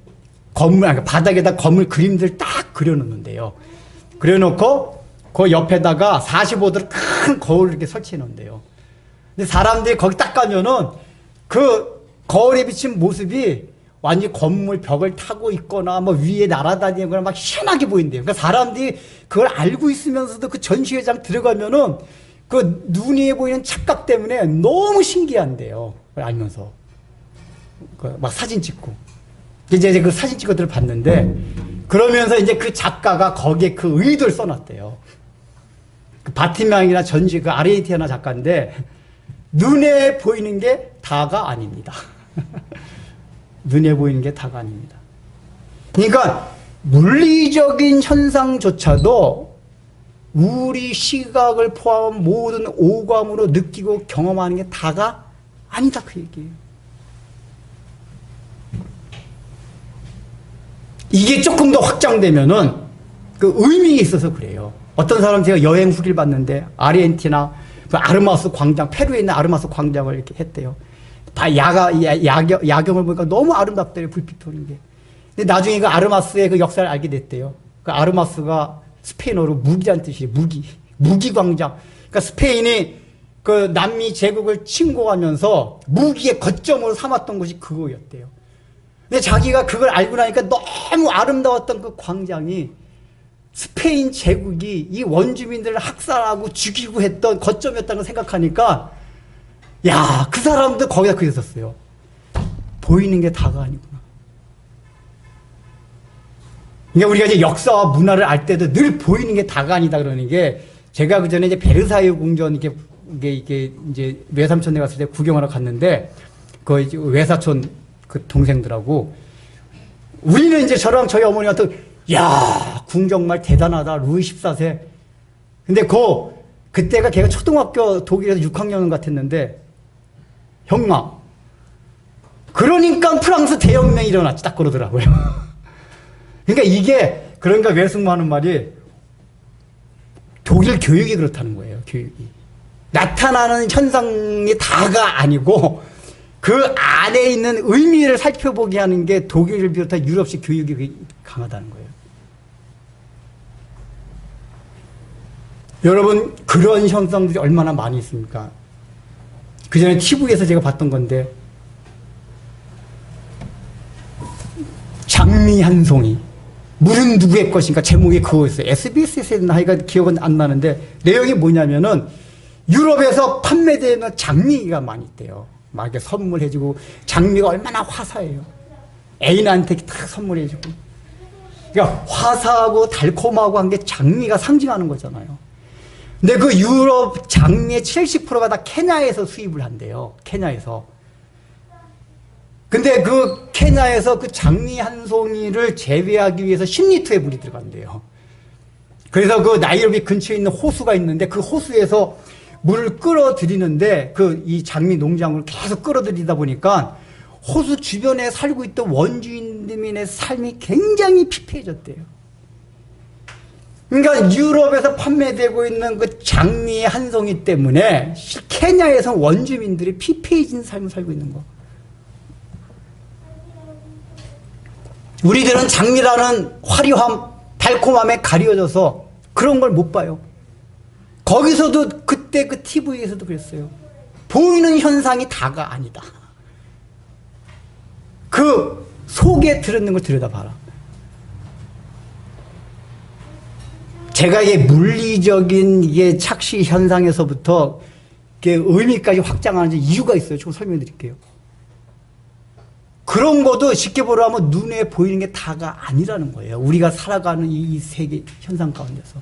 A: 건물 그림들 딱 그려놓는데요. 그려놓고 그 옆에다가 45도로 큰 거울을 이렇게 설치해 놓은대요. 근데 사람들이 거기 딱 가면은 그 거울에 비친 모습이 완전히 건물 벽을 타고 있거나 뭐 위에 날아다니거나 막 희한하게 보인대요. 그러니까 사람들이 그걸 알고 있으면서도 그 전시회장 들어가면은 그 눈에 보이는 착각 때문에 너무 신기한데요. 그걸 알면서. 막 사진 찍고. 이제 그 사진 찍어들 봤는데 그러면서 이제 그 작가가 거기에 그 의도를 써놨대요. 그 바티망이나 그 아르헨티나 작가인데 눈에 보이는 게 다가 아닙니다. 눈에 보이는 게 다가 아닙니다. 그러니까 물리적인 현상조차도 우리 시각을 포함한 모든 오감으로 느끼고 경험하는 게 다가 아니다 그 얘기예요. 이게 조금 더 확장되면은 그 의미가 있어서 그래요. 어떤 사람 제가 여행 후기를 봤는데 아르헨티나 그 아르마스 광장, 페루에 있는 아르마스 광장을 이렇게 했대요. 야경을 보니까 너무 아름답대요. 불빛 도는 게. 근데 나중에 그 아르마스의 그 역사를 알게 됐대요. 그 아르마스가 스페인어로 무기란 뜻이에요. 무기 광장. 그러니까 스페인이 그 남미 제국을 침공하면서 무기의 거점으로 삼았던 곳이 그거였대요. 근데 자기가 그걸 알고 나니까 너무 아름다웠던 그 광장이 스페인 제국이 이 원주민들을 학살하고 죽이고 했던 거점이었다는 걸 생각하니까 야, 그 사람도 거기다 그랬었어요. 보이는 게 다가 아니구나. 그러니까 우리가 이제 역사와 문화를 알 때도 늘 보이는 게 다가 아니다 그러는 게 제가 그 전에 이제 베르사유 궁전 이게 이제 외삼촌네 갔을 때 구경하러 갔는데 그 외사촌 그 동생들하고 우리는 이제 저랑 저희 어머니한테 야, 궁 정말 대단하다. 루이 14세. 근데 그때가 걔가 초등학교 독일에서 6학년 같았는데 형아, 그러니까 프랑스 대혁명이 일어났지 딱 그러더라고요. 그러니까 외숙모하는 말이 독일 교육이 그렇다는 거예요. 교육이 나타나는 현상이 다가 아니고 그 안에 있는 의미를 살펴보게 하는 게 독일을 비롯한 유럽식 교육이 강하다는 거예요. 여러분, 그런 현상들이 얼마나 많이 있습니까? 그 전에 TV에서 제가 봤던 건데 장미 한 송이 물은 누구의 것인가 제목이 그거였어요. SBS에서 했나 하여가 기억은 안 나는데 내용이 뭐냐면은 유럽에서 판매되는 장미가 많이 있대요. 막 이렇게 선물해주고 장미가 얼마나 화사해요. 애인한테 딱 선물해주고. 그러니까 화사하고 달콤하고 한 게 장미가 상징하는 거잖아요. 근데 그 유럽 장미의 70%가 다 케냐에서 수입을 한대요. 케냐에서. 근데 그 케냐에서 그 장미 한 송이를 재배하기 위해서 10리터의 물이 들어간대요. 그래서 그 나이로비 근처에 있는 호수가 있는데 그 호수에서 물을 끌어들이는데 이 장미 농장을 계속 끌어들이다 보니까 호수 주변에 살고 있던 원주민의 삶이 굉장히 피폐해졌대요. 그러니까 유럽에서 판매되고 있는 그 장미 한 송이 때문에 케냐에서 원주민들이 피폐해진 삶을 살고 있는 거. 우리들은 장미라는 화려함, 달콤함에 가려져서 그런 걸 못 봐요. 거기서도 그때 그 TV에서도 그랬어요. 보이는 현상이 다가 아니다. 그 속에 들어있는 걸 들여다봐라. 제가 이게 물리적인 이게 착시 현상에서부터 이게 의미까지 확장하는 이유가 있어요. 조금 설명해 드릴게요. 그런 것도 쉽게 보라면 눈에 보이는 게 다가 아니라는 거예요. 우리가 살아가는 이 세계 현상 가운데서.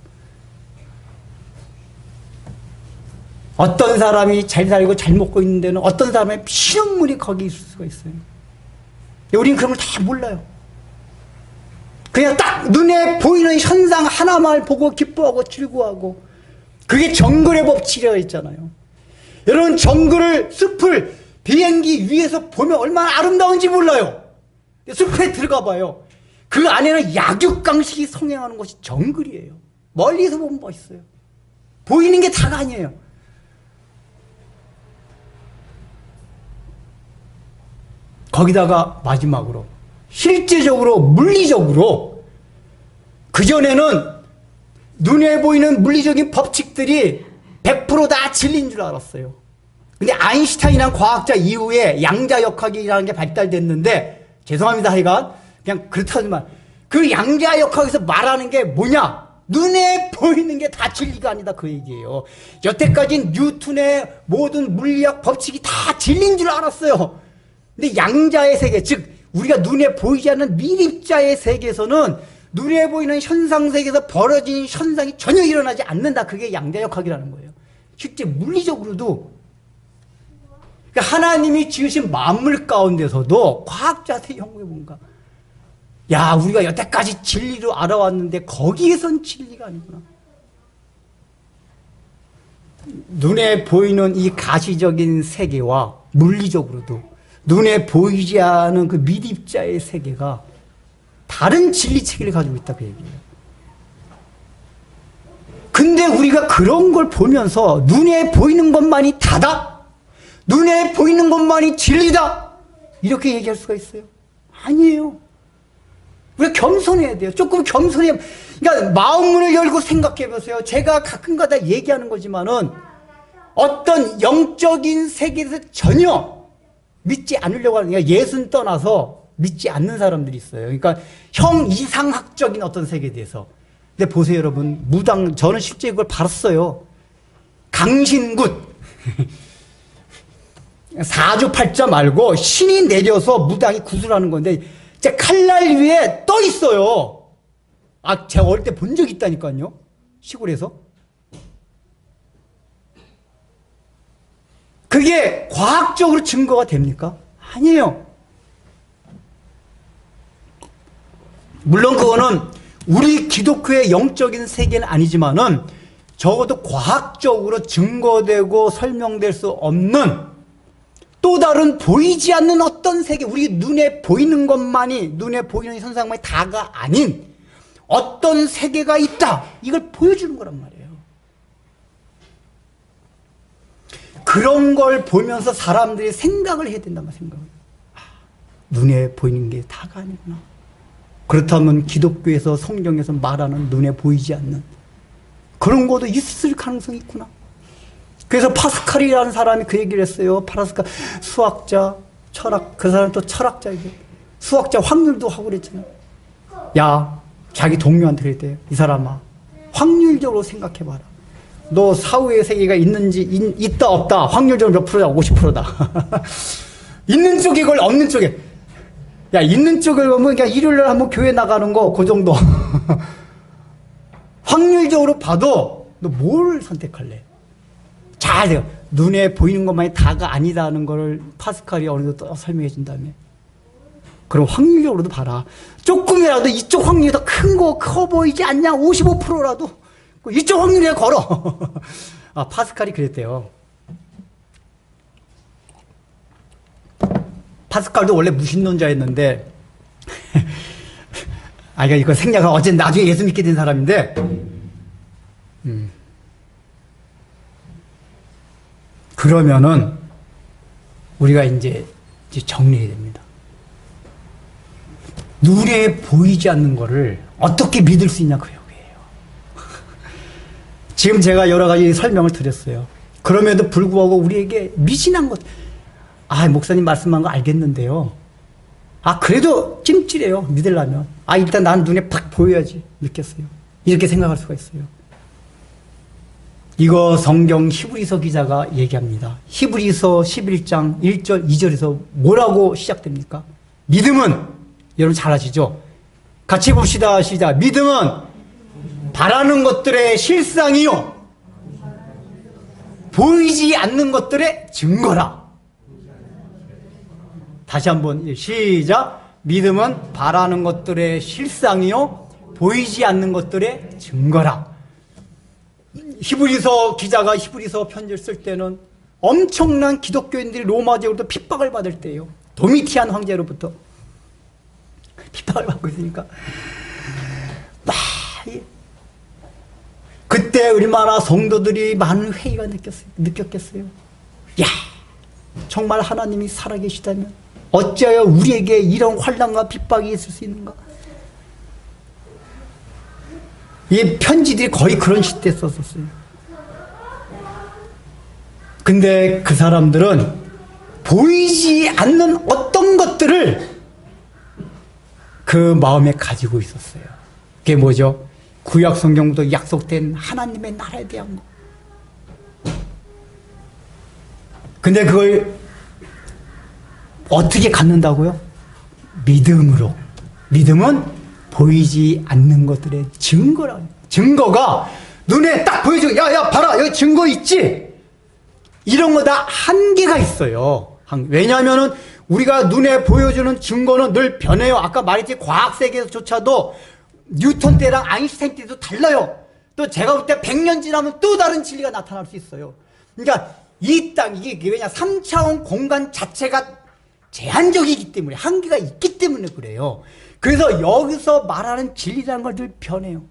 A: 어떤 사람이 잘 살고 잘 먹고 있는 데는 어떤 사람의 피눈물이 거기 있을 수가 있어요. 우리는 그런 걸 다 몰라요. 그냥 딱 눈에 보이는 현상 하나만 보고 기뻐하고 즐거워하고, 그게 정글의 법칙이라고 있잖아요. 여러분, 정글을, 숲을 비행기 위에서 보면 얼마나 아름다운지 몰라요. 숲에 들어가 봐요. 그 안에는 약육강식이 성행하는 곳이 정글이에요. 멀리서 보면 멋있어요. 보이는 게 다가 아니에요. 거기다가 마지막으로 실제적으로 물리적으로 그전에는 눈에 보이는 물리적인 법칙들이 100% 다 진리인 줄 알았어요. 근데 아인슈타인이라는 과학자 이후에 양자역학이라는 게 발달됐는데, 죄송합니다 하여간 그냥 그렇다지만 그 양자역학에서 말하는 게 뭐냐? 눈에 보이는 게 다 진리가 아니다, 그 얘기예요. 여태까지는 뉴턴의 모든 물리학 법칙이 다 진리인 줄 알았어요. 근데 양자의 세계, 즉 우리가 눈에 보이지 않는 미립자의 세계에서는 눈에 보이는 현상 세계에서 벌어진 현상이 전혀 일어나지 않는다. 그게 양자역학이라는 거예요. 실제 물리적으로도, 그러니까 하나님이 지으신 만물 가운데서도 과학자들이 연구해 뭔가, 야, 우리가 여태까지 진리로 알아왔는데 거기에선 진리가 아니구나. 눈에 보이는 이 가시적인 세계와 물리적으로도 눈에 보이지 않은 그 미립자의 세계가 다른 진리 체계를 가지고 있다, 그 얘기예요. 근데 우리가 그런 걸 보면서 눈에 보이는 것만이 다다? 눈에 보이는 것만이 진리다? 이렇게 얘기할 수가 있어요? 아니에요. 우리가 겸손해야 돼요. 조금 겸손해야, 그러니까 마음문을 열고 생각해 보세요. 제가 가끔가다 얘기하는 거지만은 어떤 영적인 세계에서 전혀 믿지 않으려고 하는, 그러니까 예수는 떠나서 믿지 않는 사람들이 있어요. 그러니까 형 이상학적인 어떤 세계에 대해서. 근데 보세요, 여러분. 무당, 저는 실제 그걸 봤어요. 강신굿. 사주팔자 말고 신이 내려서 무당이 구슬하는 건데, 진짜 칼날 위에 떠 있어요. 아, 제가 어릴 때 본 적 있다니까요. 시골에서. 그게 과학적으로 증거가 됩니까? 아니에요. 물론 그거는 우리 기독교의 영적인 세계는 아니지만은 적어도 과학적으로 증거되고 설명될 수 없는 또 다른 보이지 않는 어떤 세계, 우리 눈에 보이는 것만이, 눈에 보이는 현상만이 다가 아닌 어떤 세계가 있다. 이걸 보여주는 거란 말이에요. 그런 걸 보면서 사람들이 생각을 해야 된단 말이에요. 생각을. 눈에 보이는 게 다가 아니구나. 그렇다면 기독교에서, 성경에서 말하는 눈에 보이지 않는 그런 것도 있을 가능성이 있구나. 그래서 파스칼이라는 사람이 그 얘기를 했어요. 파스칼, 수학자, 철학, 그 사람 또 철학자이고 수학자 확률도 하고 그랬잖아요. 야, 자기 동료한테 그랬대요. 이 사람아, 확률적으로 생각해봐라. 너 사후의 세계가 있는지, 있다 없다, 확률적으로 몇 프로다? 50%다. 있는 쪽에 걸 없는 쪽에. 야, 있는 쪽을 보면 그냥 일요일날 한번 교회 나가는 거 그 정도. 확률적으로 봐도 너 뭘 선택할래? 잘 돼요. 눈에 보이는 것만이 다가 아니다는 걸 파스칼이 어느 정도 또 설명해 준 다음에, 그럼 확률적으로도 봐라. 조금이라도 이쪽 확률이 더 큰 거, 커 보이지 않냐? 55%라도 이쪽 확률에 걸어. 아, 파스칼이 그랬대요. 파스칼도 원래 무신론자였는데, 아, 이거 생략을, 어제 나중에 예수 믿게 된 사람인데, 그러면은 우리가 이제 정리해야 됩니다. 눈에 보이지 않는 거를 어떻게 믿을 수 있냐 그 얘기예요. 지금 제가 여러 가지 설명을 드렸어요. 그럼에도 불구하고 우리에게 미진한 것, 목사님 말씀한 거 알겠는데요. 그래도 찜찔해요. 믿으려면. 일단 난 눈에 팍 보여야지. 느꼈어요. 이렇게 생각할 수가 있어요. 이거 성경 히브리서 기자가 얘기합니다. 히브리서 11장 1절, 2절에서 뭐라고 시작됩니까? 믿음은, 여러분 잘 아시죠? 같이 봅시다. 시작. 믿음은 바라는 것들의 실상이요. 보이지 않는 것들의 증거라. 다시 한번 시작. 믿음은 바라는 것들의 실상이요. 보이지 않는 것들의 증거라. 히브리서 기자가 히브리서 편지를 쓸 때는 엄청난 기독교인들이 로마 제국으로부터 핍박을 받을 때예요. 도미티안 황제로부터 핍박을 받고 있으니까 그때 얼마나 성도들이 많은 회의가 느꼈겠어요. 야, 정말 하나님이 살아계시다면 어찌하여 우리에게 이런 환난과 핍박이 있을 수 있는가? 이 편지들이 거의 그런 시대에 썼었어요. 근데 그 사람들은 보이지 않는 어떤 것들을 그 마음에 가지고 있었어요. 그게 뭐죠? 구약 성경부터 약속된 하나님의 나라에 대한 거. 근데 그걸 어떻게 갖는다고요? 믿음으로. 믿음은 보이지 않는 것들의 증거라. 증거가 눈에 딱 보여주고, 야, 봐라, 여기 증거 있지? 이런 거 다 한계가 있어요. 왜냐하면은 우리가 눈에 보여주는 증거는 늘 변해요. 아까 말했지, 과학 세계에서조차도 뉴턴 때랑 아인슈타인 때도 달라요. 또 제가 볼 때 100년 지나면 또 다른 진리가 나타날 수 있어요. 그러니까 이 땅, 이게 왜냐, 3차원 공간 자체가 제한적이기 때문에, 한계가 있기 때문에 그래요. 그래서 여기서 말하는 진리라는 걸 늘 변해요.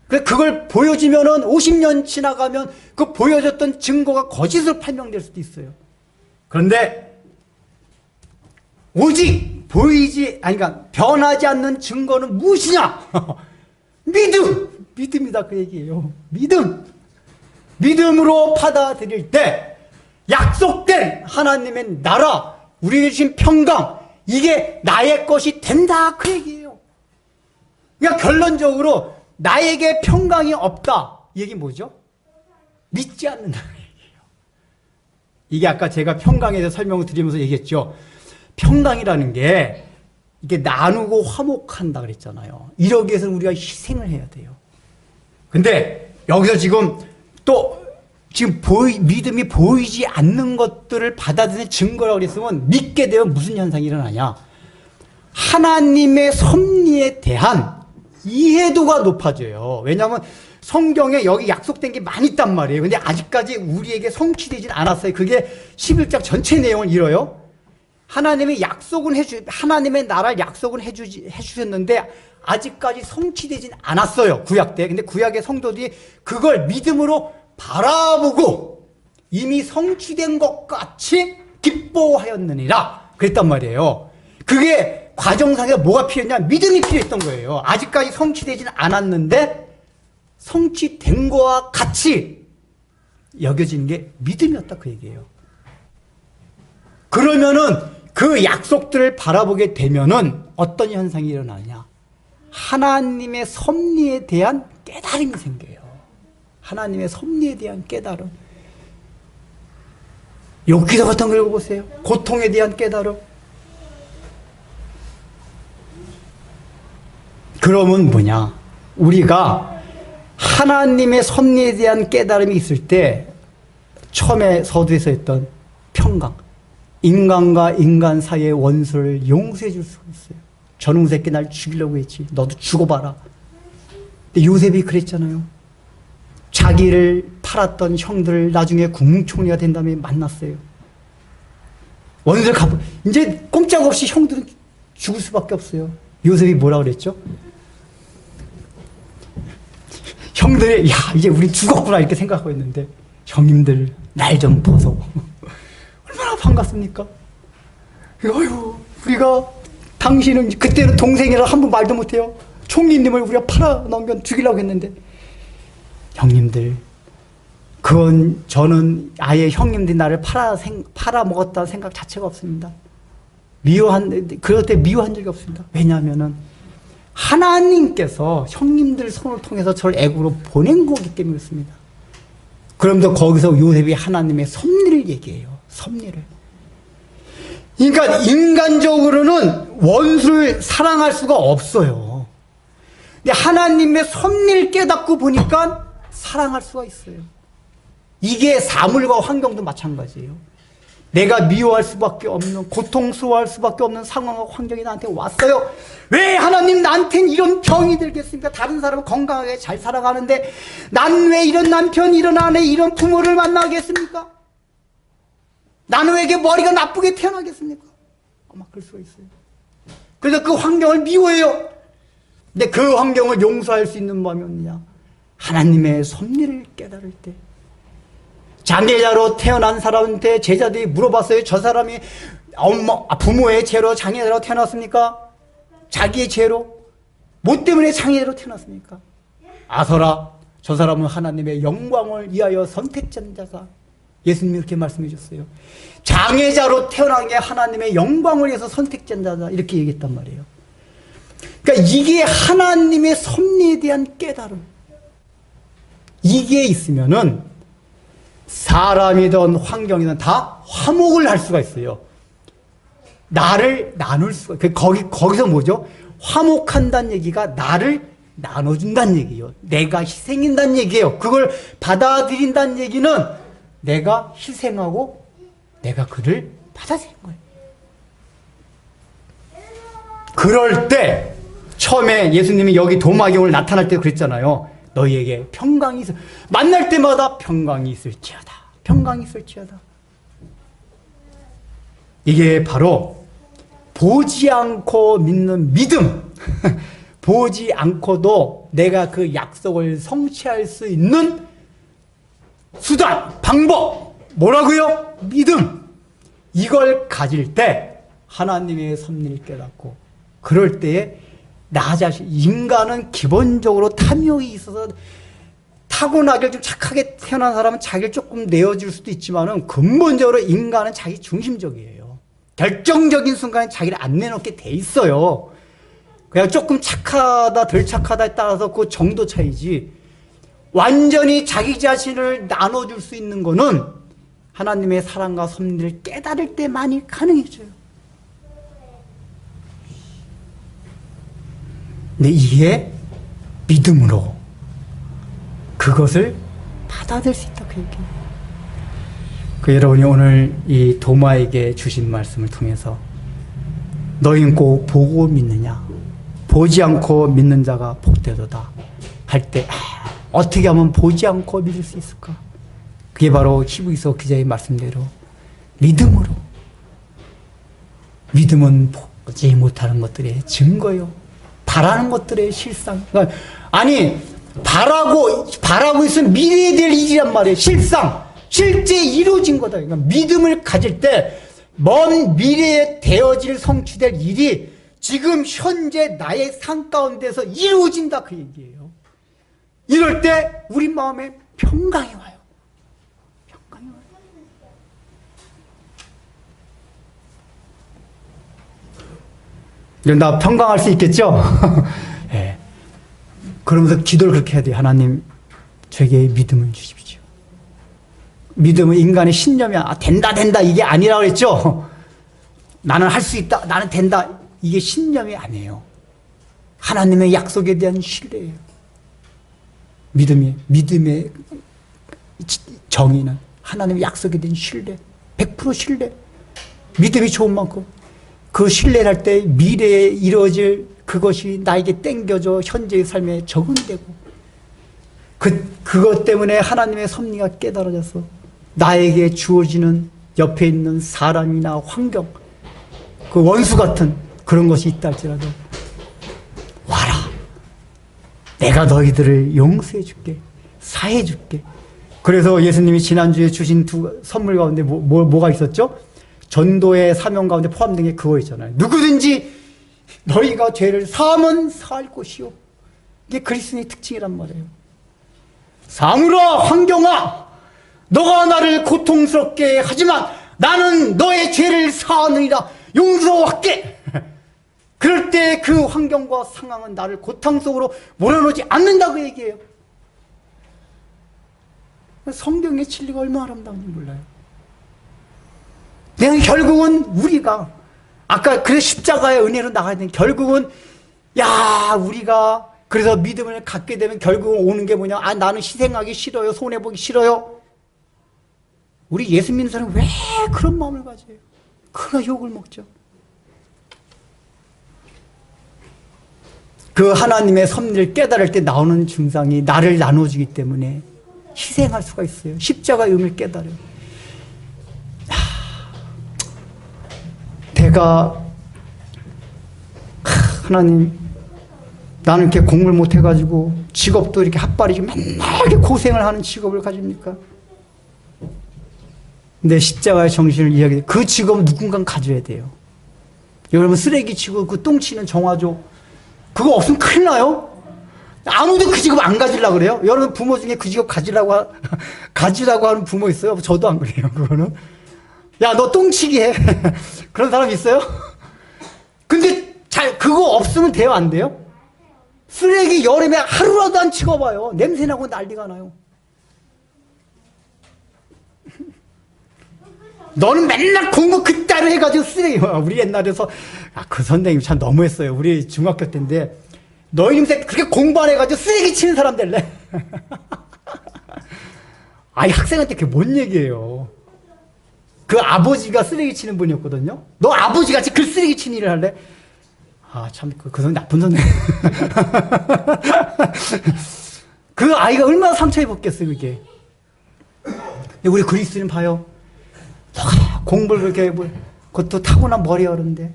A: 그걸 보여주면은 50년 지나가면 그 보여줬던 증거가 거짓으로 판명될 수도 있어요. 그런데 오직 그러니까 변하지 않는 증거는 무엇이냐? 믿음이다 그 얘기예요. 믿음으로 받아들일 때 약속된 하나님의 나라, 우리에게 주신 평강, 이게 나의 것이 된다 그 얘기예요. 그러니까 결론적으로 나에게 평강이 없다, 이 얘기 뭐죠? 믿지 않는다 그 얘기예요. 이게 아까 제가 평강에 대해서 설명을 드리면서 얘기했죠. 평강이라는 게 이게 나누고 화목한다 그랬잖아요. 이러기 위해서는 우리가 희생을 해야 돼요. 근데 여기서 지금 믿음이 보이지 않는 것들을 받아들이는 증거라고 그랬으면 믿게 되면 무슨 현상이 일어나냐? 하나님의 섭리에 대한 이해도가 높아져요. 왜냐하면 성경에 여기 약속된 게 많이 있단 말이에요. 근데 아직까지 우리에게 성취되진 않았어요. 그게 11장 전체 내용을 이뤄요. 하나님의 나라를 약속은 해주셨는데 아직까지 성취되진 않았어요. 구약 때. 근데 구약의 성도들이 그걸 믿음으로 바라보고 이미 성취된 것 같이 기뻐하였느니라 그랬단 말이에요. 그게 과정상에 뭐가 필요했냐? 믿음이 필요했던 거예요. 아직까지 성취되지는 않았는데 성취된 거와 같이 여겨지는 게 믿음이었다 그 얘기예요. 그러면은 그 약속들을 바라보게 되면은 어떤 현상이 일어나냐? 하나님의 섭리에 대한 깨달음이 생겨요. 하나님의 섭리에 대한 깨달음. 욥기서 같은 걸 읽어보세요. 고통에 대한 깨달음. 그러면 뭐냐? 우리가 하나님의 섭리에 대한 깨달음이 있을 때 처음에 서두에서 했던 평강. 인간과 인간 사이의 원수를 용서해 줄 수가 있어요. 저놈 새끼 날 죽이려고 했지. 너도 죽어봐라. 근데 요셉이 그랬잖아요. 자기를 팔았던 형들을 나중에 국무총리가 된 다음에 만났어요. 원수를 이제 꼼짝없이 형들은 죽을 수밖에 없어요. 요셉이 뭐라 그랬죠? 형들이 이제 우리 죽었구나 이렇게 생각하고 있는데 형님들 날 좀 벗어. 얼마나 반갑습니까? 어휴, 우리가 당신은 그때는 동생이라 한 번 말도 못해요. 총리님을 우리가 팔아넘겨 죽이려고 했는데. 형님들, 그건 저는 아예 형님들이 나를 팔아먹었다는 생각 자체가 없습니다. 그럴 때 미워한 적이 없습니다. 왜냐하면은 하나님께서 형님들 손을 통해서 저를 애굽으로 보낸 거기 때문에 그렇습니다. 그러면서 거기서 요셉이 하나님의 섭리를 얘기해요. 섭리를. 그러니까 인간적으로는 원수를 사랑할 수가 없어요. 근데 하나님의 섭리를 깨닫고 보니까 사랑할 수가 있어요. 이게 사물과 환경도 마찬가지예요. 내가 미워할 수밖에 없는, 고통스러워할 수밖에 없는 상황과 환경이 나한테 왔어요. 왜 하나님 나한테는 이런 병이 들겠습니까? 다른 사람은 건강하게 잘 살아가는데 난 왜 이런 남편, 이런 아내, 이런 부모를 만나겠습니까? 나는 왜 이렇게 머리가 나쁘게 태어나겠습니까? 아마 그럴 수가 있어요. 그래서 그 환경을 미워해요. 근데 그 환경을 용서할 수 있는 마음이 없느냐? 하나님의 섭리를 깨달을 때. 장애자로 태어난 사람한테 제자들이 물어봤어요. 저 사람이 부모의 죄로 장애자로 태어났습니까? 자기의 죄로? 뭐 때문에 장애자로 태어났습니까? 아서라, 저 사람은 하나님의 영광을 위하여 선택된 자다. 예수님이 그렇게 말씀해 주셨어요. 장애자로 태어난 게 하나님의 영광을 위해서 선택된 자다. 이렇게 얘기했단 말이에요. 그러니까 이게 하나님의 섭리에 대한 깨달음. 이게 있으면은 사람이든 환경이든 다 화목을 할 수가 있어요. 나를 나눌 수가, 거기서 뭐죠? 화목한다는 얘기가 나를 나눠준다는 얘기예요. 내가 희생한다는 얘기예요. 그걸 받아들인다는 얘기는 내가 희생하고 내가 그를 받아들인 거예요. 그럴 때 처음에 예수님이 여기 도마경을 나타날 때 그랬잖아요. 너희에게 평강이 있어. 만날 때마다 평강이 있을지어다. 평강이 있을지어다. 이게 바로 보지 않고 믿는 믿음. 보지 않고도 내가 그 약속을 성취할 수 있는 수단, 방법. 뭐라고요? 믿음. 이걸 가질 때 하나님의 섭리를 깨닫고 그럴 때에 나 자신, 인간은 기본적으로 탐욕이 있어서 타고나길 좀 착하게 태어난 사람은 자기를 조금 내어줄 수도 있지만은 근본적으로 인간은 자기 중심적이에요. 결정적인 순간에 자기를 안 내놓게 돼 있어요. 그냥 조금 착하다, 덜 착하다에 따라서 그 정도 차이지 완전히 자기 자신을 나눠줄 수 있는 거는 하나님의 사랑과 섭리를 깨달을 때만이 가능해져요. 근데 이게 믿음으로 그것을 받아들일 수 있다 그 얘기예요. 여러분이 오늘 이 도마에게 주신 말씀을 통해서 너희는 꼭 보고 믿느냐? 보지 않고 믿는 자가 복되도다 할 때 어떻게 하면 보지 않고 믿을 수 있을까? 그게 바로 히브리서 기자의 말씀대로 믿음으로. 믿음은 보지 못하는 것들의 증거요. 바라는 것들의 실상. 아니, 바라고 있으면 미래에 될 일이란 말이에요. 실상. 실제 이루어진 거다. 그러니까 믿음을 가질 때 먼 미래에 되어질 성취될 일이 지금 현재 나의 삶 가운데서 이루어진다. 그 얘기예요. 이럴 때 우리 마음에 평강이 와요. 평강이 와요. 나 평강할 수 있겠죠? 네. 그러면서 기도를 그렇게 해야 돼요. 하나님, 저에게 믿음을 주십시오. 믿음은 인간의 신념이 된다 이게 아니라고 그랬죠? 나는 할 수 있다, 나는 된다, 이게 신념이 아니에요. 하나님의 약속에 대한 신뢰예요. 믿음의 정의는 하나님의 약속에 대한 신뢰, 100% 신뢰. 믿음이 좋은 만큼 그 신뢰를 할 때 미래에 이루어질 그것이 나에게 땡겨져 현재의 삶에 적응되고 그것 때문에 하나님의 섭리가 깨달아져서 나에게 주어지는 옆에 있는 사람이나 환경, 그 원수 같은 그런 것이 있다 할지라도 와라. 내가 너희들을 용서해 줄게. 사해 줄게. 그래서 예수님이 지난주에 주신 두 선물 가운데 뭐가 있었죠? 전도의 사명 가운데 포함된 게 그거 있잖아요. 누구든지 너희가 죄를 사하면 사할 것이요. 이게 그리스도의 특징이란 말이에요. 사물아, 환경아, 너가 나를 고통스럽게 하지만 나는 너의 죄를 사하느니라. 용서할게. 그럴 때 그 환경과 상황은 나를 고통 속으로 몰아넣지 않는다고 얘기해요. 성경의 진리가 얼마나 아름다운지 몰라요. 결국은 우리가 아까 그래 십자가의 은혜로 나가야 되는, 결국은 우리가 그래서 믿음을 갖게 되면 결국은 오는 게 뭐냐? 나는 희생하기 싫어요. 손해보기 싫어요. 우리 예수 믿는 사람은 왜 그런 마음을 가져요? 그가 욕을 먹죠. 그 하나님의 섭리를 깨달을 때 나오는 증상이 나를 나눠주기 때문에 희생할 수가 있어요. 십자가의 의미를 깨달아요. 내가 하나님, 나는 이렇게 공부를 못해가지고 직업도 이렇게 핫바리지 맨날 이렇게 고생을 하는 직업을 가집니까? 근데 십자가의 정신을 이야기해. 그 직업은 누군가 가져야 돼요. 여러분, 쓰레기 치고 그 똥 치는 정화조, 그거 없으면 큰일 나요? 아무도 그 직업 안 가지려고 그래요? 여러분 부모 중에 그 직업 가지라고 하는 부모 있어요? 저도 안 그래요, 그거는. 야, 너 똥치기 해. 그런 사람 있어요? 근데 그거 없으면 돼요, 안 돼요? 쓰레기 여름에 하루라도 안 치워봐요. 냄새나고 난리가 나요. 너는 맨날 공부 그따로 해가지고 쓰레기. 우리 옛날에서, 그 선생님 참 너무했어요. 우리 중학교 때인데, 너희 님새 그렇게 공부 안 해가지고 쓰레기 치는 사람 될래? 학생한테 그게 뭔 얘기예요? 그 아버지가 쓰레기 치는 분이었거든요. 너 아버지같이 그 쓰레기 치는 일을 할래? 참, 그 선생님 나쁜 선생님. 그 아이가 얼마나 상처 입었겠어요, 그게. 근데 우리 그리스도인 봐요. 공부를 그렇게, 그것도 타고난 머리 어른데.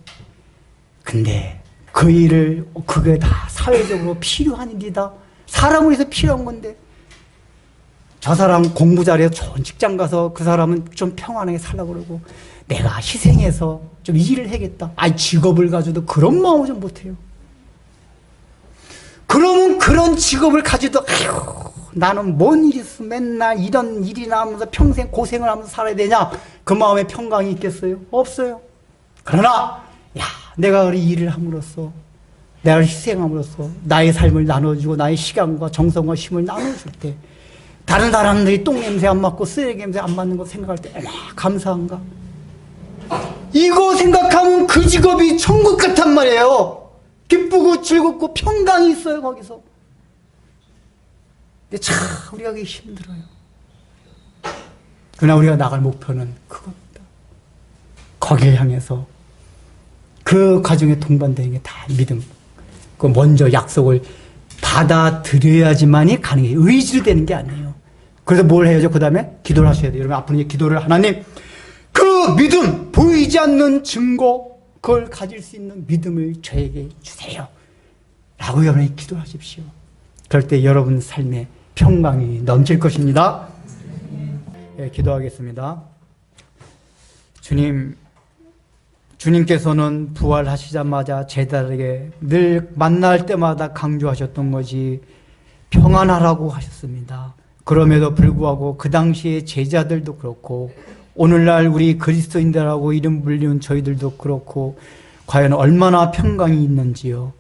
A: 근데 그 일을, 그게 다 사회적으로 필요한 일이다. 사람을 위해서 필요한 건데. 저 사람 공부 잘해서 좋은 직장 가서 그 사람은 좀 평안하게 살라고 그러고, 내가 희생해서 좀 일을 해야겠다. 직업을 가져도 그런 마음을 좀 못해요. 그러면 그런 직업을 가져도, 나는 뭔 일이 있어. 맨날 이런 일이나 하면서 평생 고생을 하면서 살아야 되냐? 그 마음에 평강이 있겠어요? 없어요. 그러나, 내가 이 일을 함으로써, 내가 희생함으로써 나의 삶을 나눠주고 나의 시간과 정성과 힘을 나눠줄 때, 다른 사람들이 똥냄새 안 맡고 쓰레기 냄새 안 맡는 거 생각할 때 얼마나 감사한가? 이거 생각하면 그 직업이 천국 같단 말이에요. 기쁘고 즐겁고 평강이 있어요, 거기서. 근데 참 우리가 그게 힘들어요. 그러나 우리가 나갈 목표는 그겁니다. 거기에 향해서 그 과정에 동반되는 게 다 믿음. 그 먼저 약속을 받아들여야지만이 가능해요. 의지로 되는 게 아니에요. 그래서 뭘 해야죠? 그 다음에 기도를 하셔야 돼요. 여러분 앞으로 기도를, 하나님, 그 믿음, 보이지 않는 증거, 그걸 가질 수 있는 믿음을 저에게 주세요. 라고 여러분이 기도하십시오. 그럴 때 여러분 삶에 평강이 넘칠 것입니다. 기도하겠습니다. 주님께서는 부활하시자마자 제자들에게 늘 만날 때마다 강조하셨던 것이 평안하라고 하셨습니다. 그럼에도 불구하고 그 당시에 제자들도 그렇고 오늘날 우리 그리스도인들하고 이름 불리는 저희들도 그렇고 과연 얼마나 평강이 있는지요.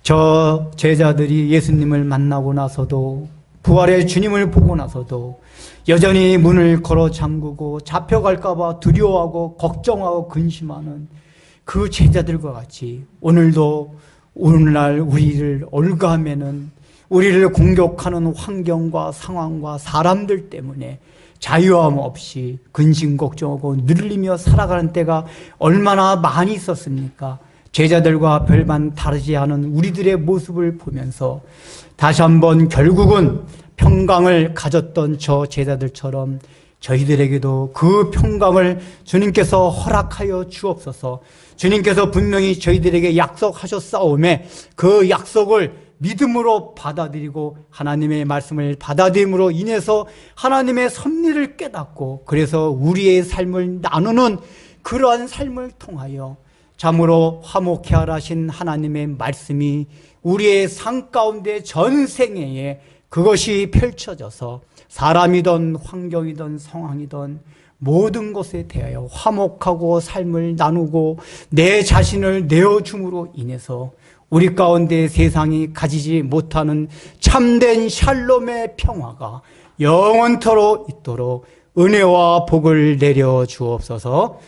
A: 저 제자들이 예수님을 만나고 나서도, 부활의 주님을 보고 나서도 여전히 문을 걸어 잠그고 잡혀갈까 봐 두려워하고 걱정하고 근심하는 그 제자들과 같이 오늘도 오늘날 우리를 올가매는, 우리를 공격하는 환경과 상황과 사람들 때문에 자유함 없이 근심 걱정하고 눌리며 살아가는 때가 얼마나 많이 있었습니까? 제자들과 별반 다르지 않은 우리들의 모습을 보면서 다시 한번 결국은 평강을 가졌던 저 제자들처럼 저희들에게도 그 평강을 주님께서 허락하여 주옵소서. 주님께서 분명히 저희들에게 약속하셨사오매 그 약속을 믿음으로 받아들이고 하나님의 말씀을 받아들임으로 인해서 하나님의 섭리를 깨닫고, 그래서 우리의 삶을 나누는 그러한 삶을 통하여 참으로 화목케 하라신 하나님의 말씀이 우리의 삶 가운데 전생애에 그것이 펼쳐져서 사람이든 환경이든 상황이든 모든 것에 대하여 화목하고 삶을 나누고 내 자신을 내어줌으로 인해서 우리 가운데 세상이 가지지 못하는 참된 샬롬의 평화가 영원토록 있도록 은혜와 복을 내려 주옵소서.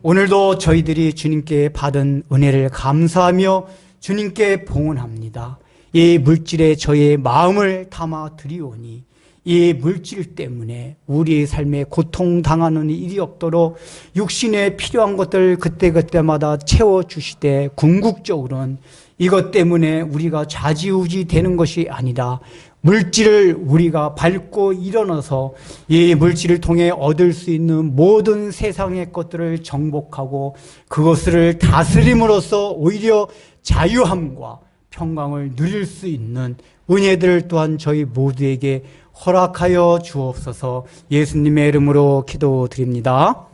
A: 오늘도 저희들이 주님께 받은 은혜를 감사하며 주님께 봉헌합니다. 이 물질에 저의 마음을 담아 드리오니 이 물질 때문에 우리의 삶에 고통당하는 일이 없도록 육신에 필요한 것들 그때그때마다 채워주시되 궁극적으로는 이것 때문에 우리가 좌지우지 되는 것이 아니라 물질을 우리가 밟고 일어나서 이 물질을 통해 얻을 수 있는 모든 세상의 것들을 정복하고 그것을 다스림으로써 오히려 자유함과 평강을 누릴 수 있는 은혜들 또한 저희 모두에게 허락하여 주옵소서. 예수님의 이름으로 기도드립니다.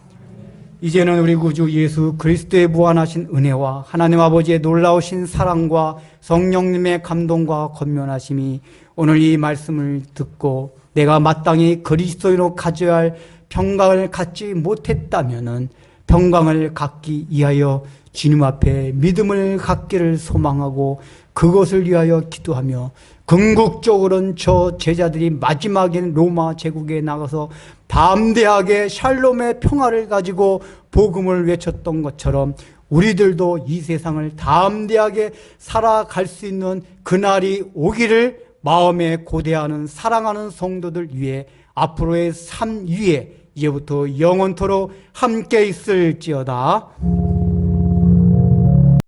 A: 이제는 우리 구주 예수 그리스도의 무한하신 은혜와 하나님 아버지의 놀라우신 사랑과 성령님의 감동과 권면하심이 오늘 이 말씀을 듣고 내가 마땅히 그리스도인으로 가져야 할 평강을 갖지 못했다면은 평강을 갖기 위하여 주님 앞에 믿음을 갖기를 소망하고 그것을 위하여 기도하며 궁극적으로는 저 제자들이 마지막에는 로마 제국에 나가서 담대하게 샬롬의 평화를 가지고 복음을 외쳤던 것처럼 우리들도 이 세상을 담대하게 살아갈 수 있는 그날이 오기를 마음에 고대하는 사랑하는 성도들 위해 앞으로의 삶 위에 이제부터 영원토록 함께 있을지어다.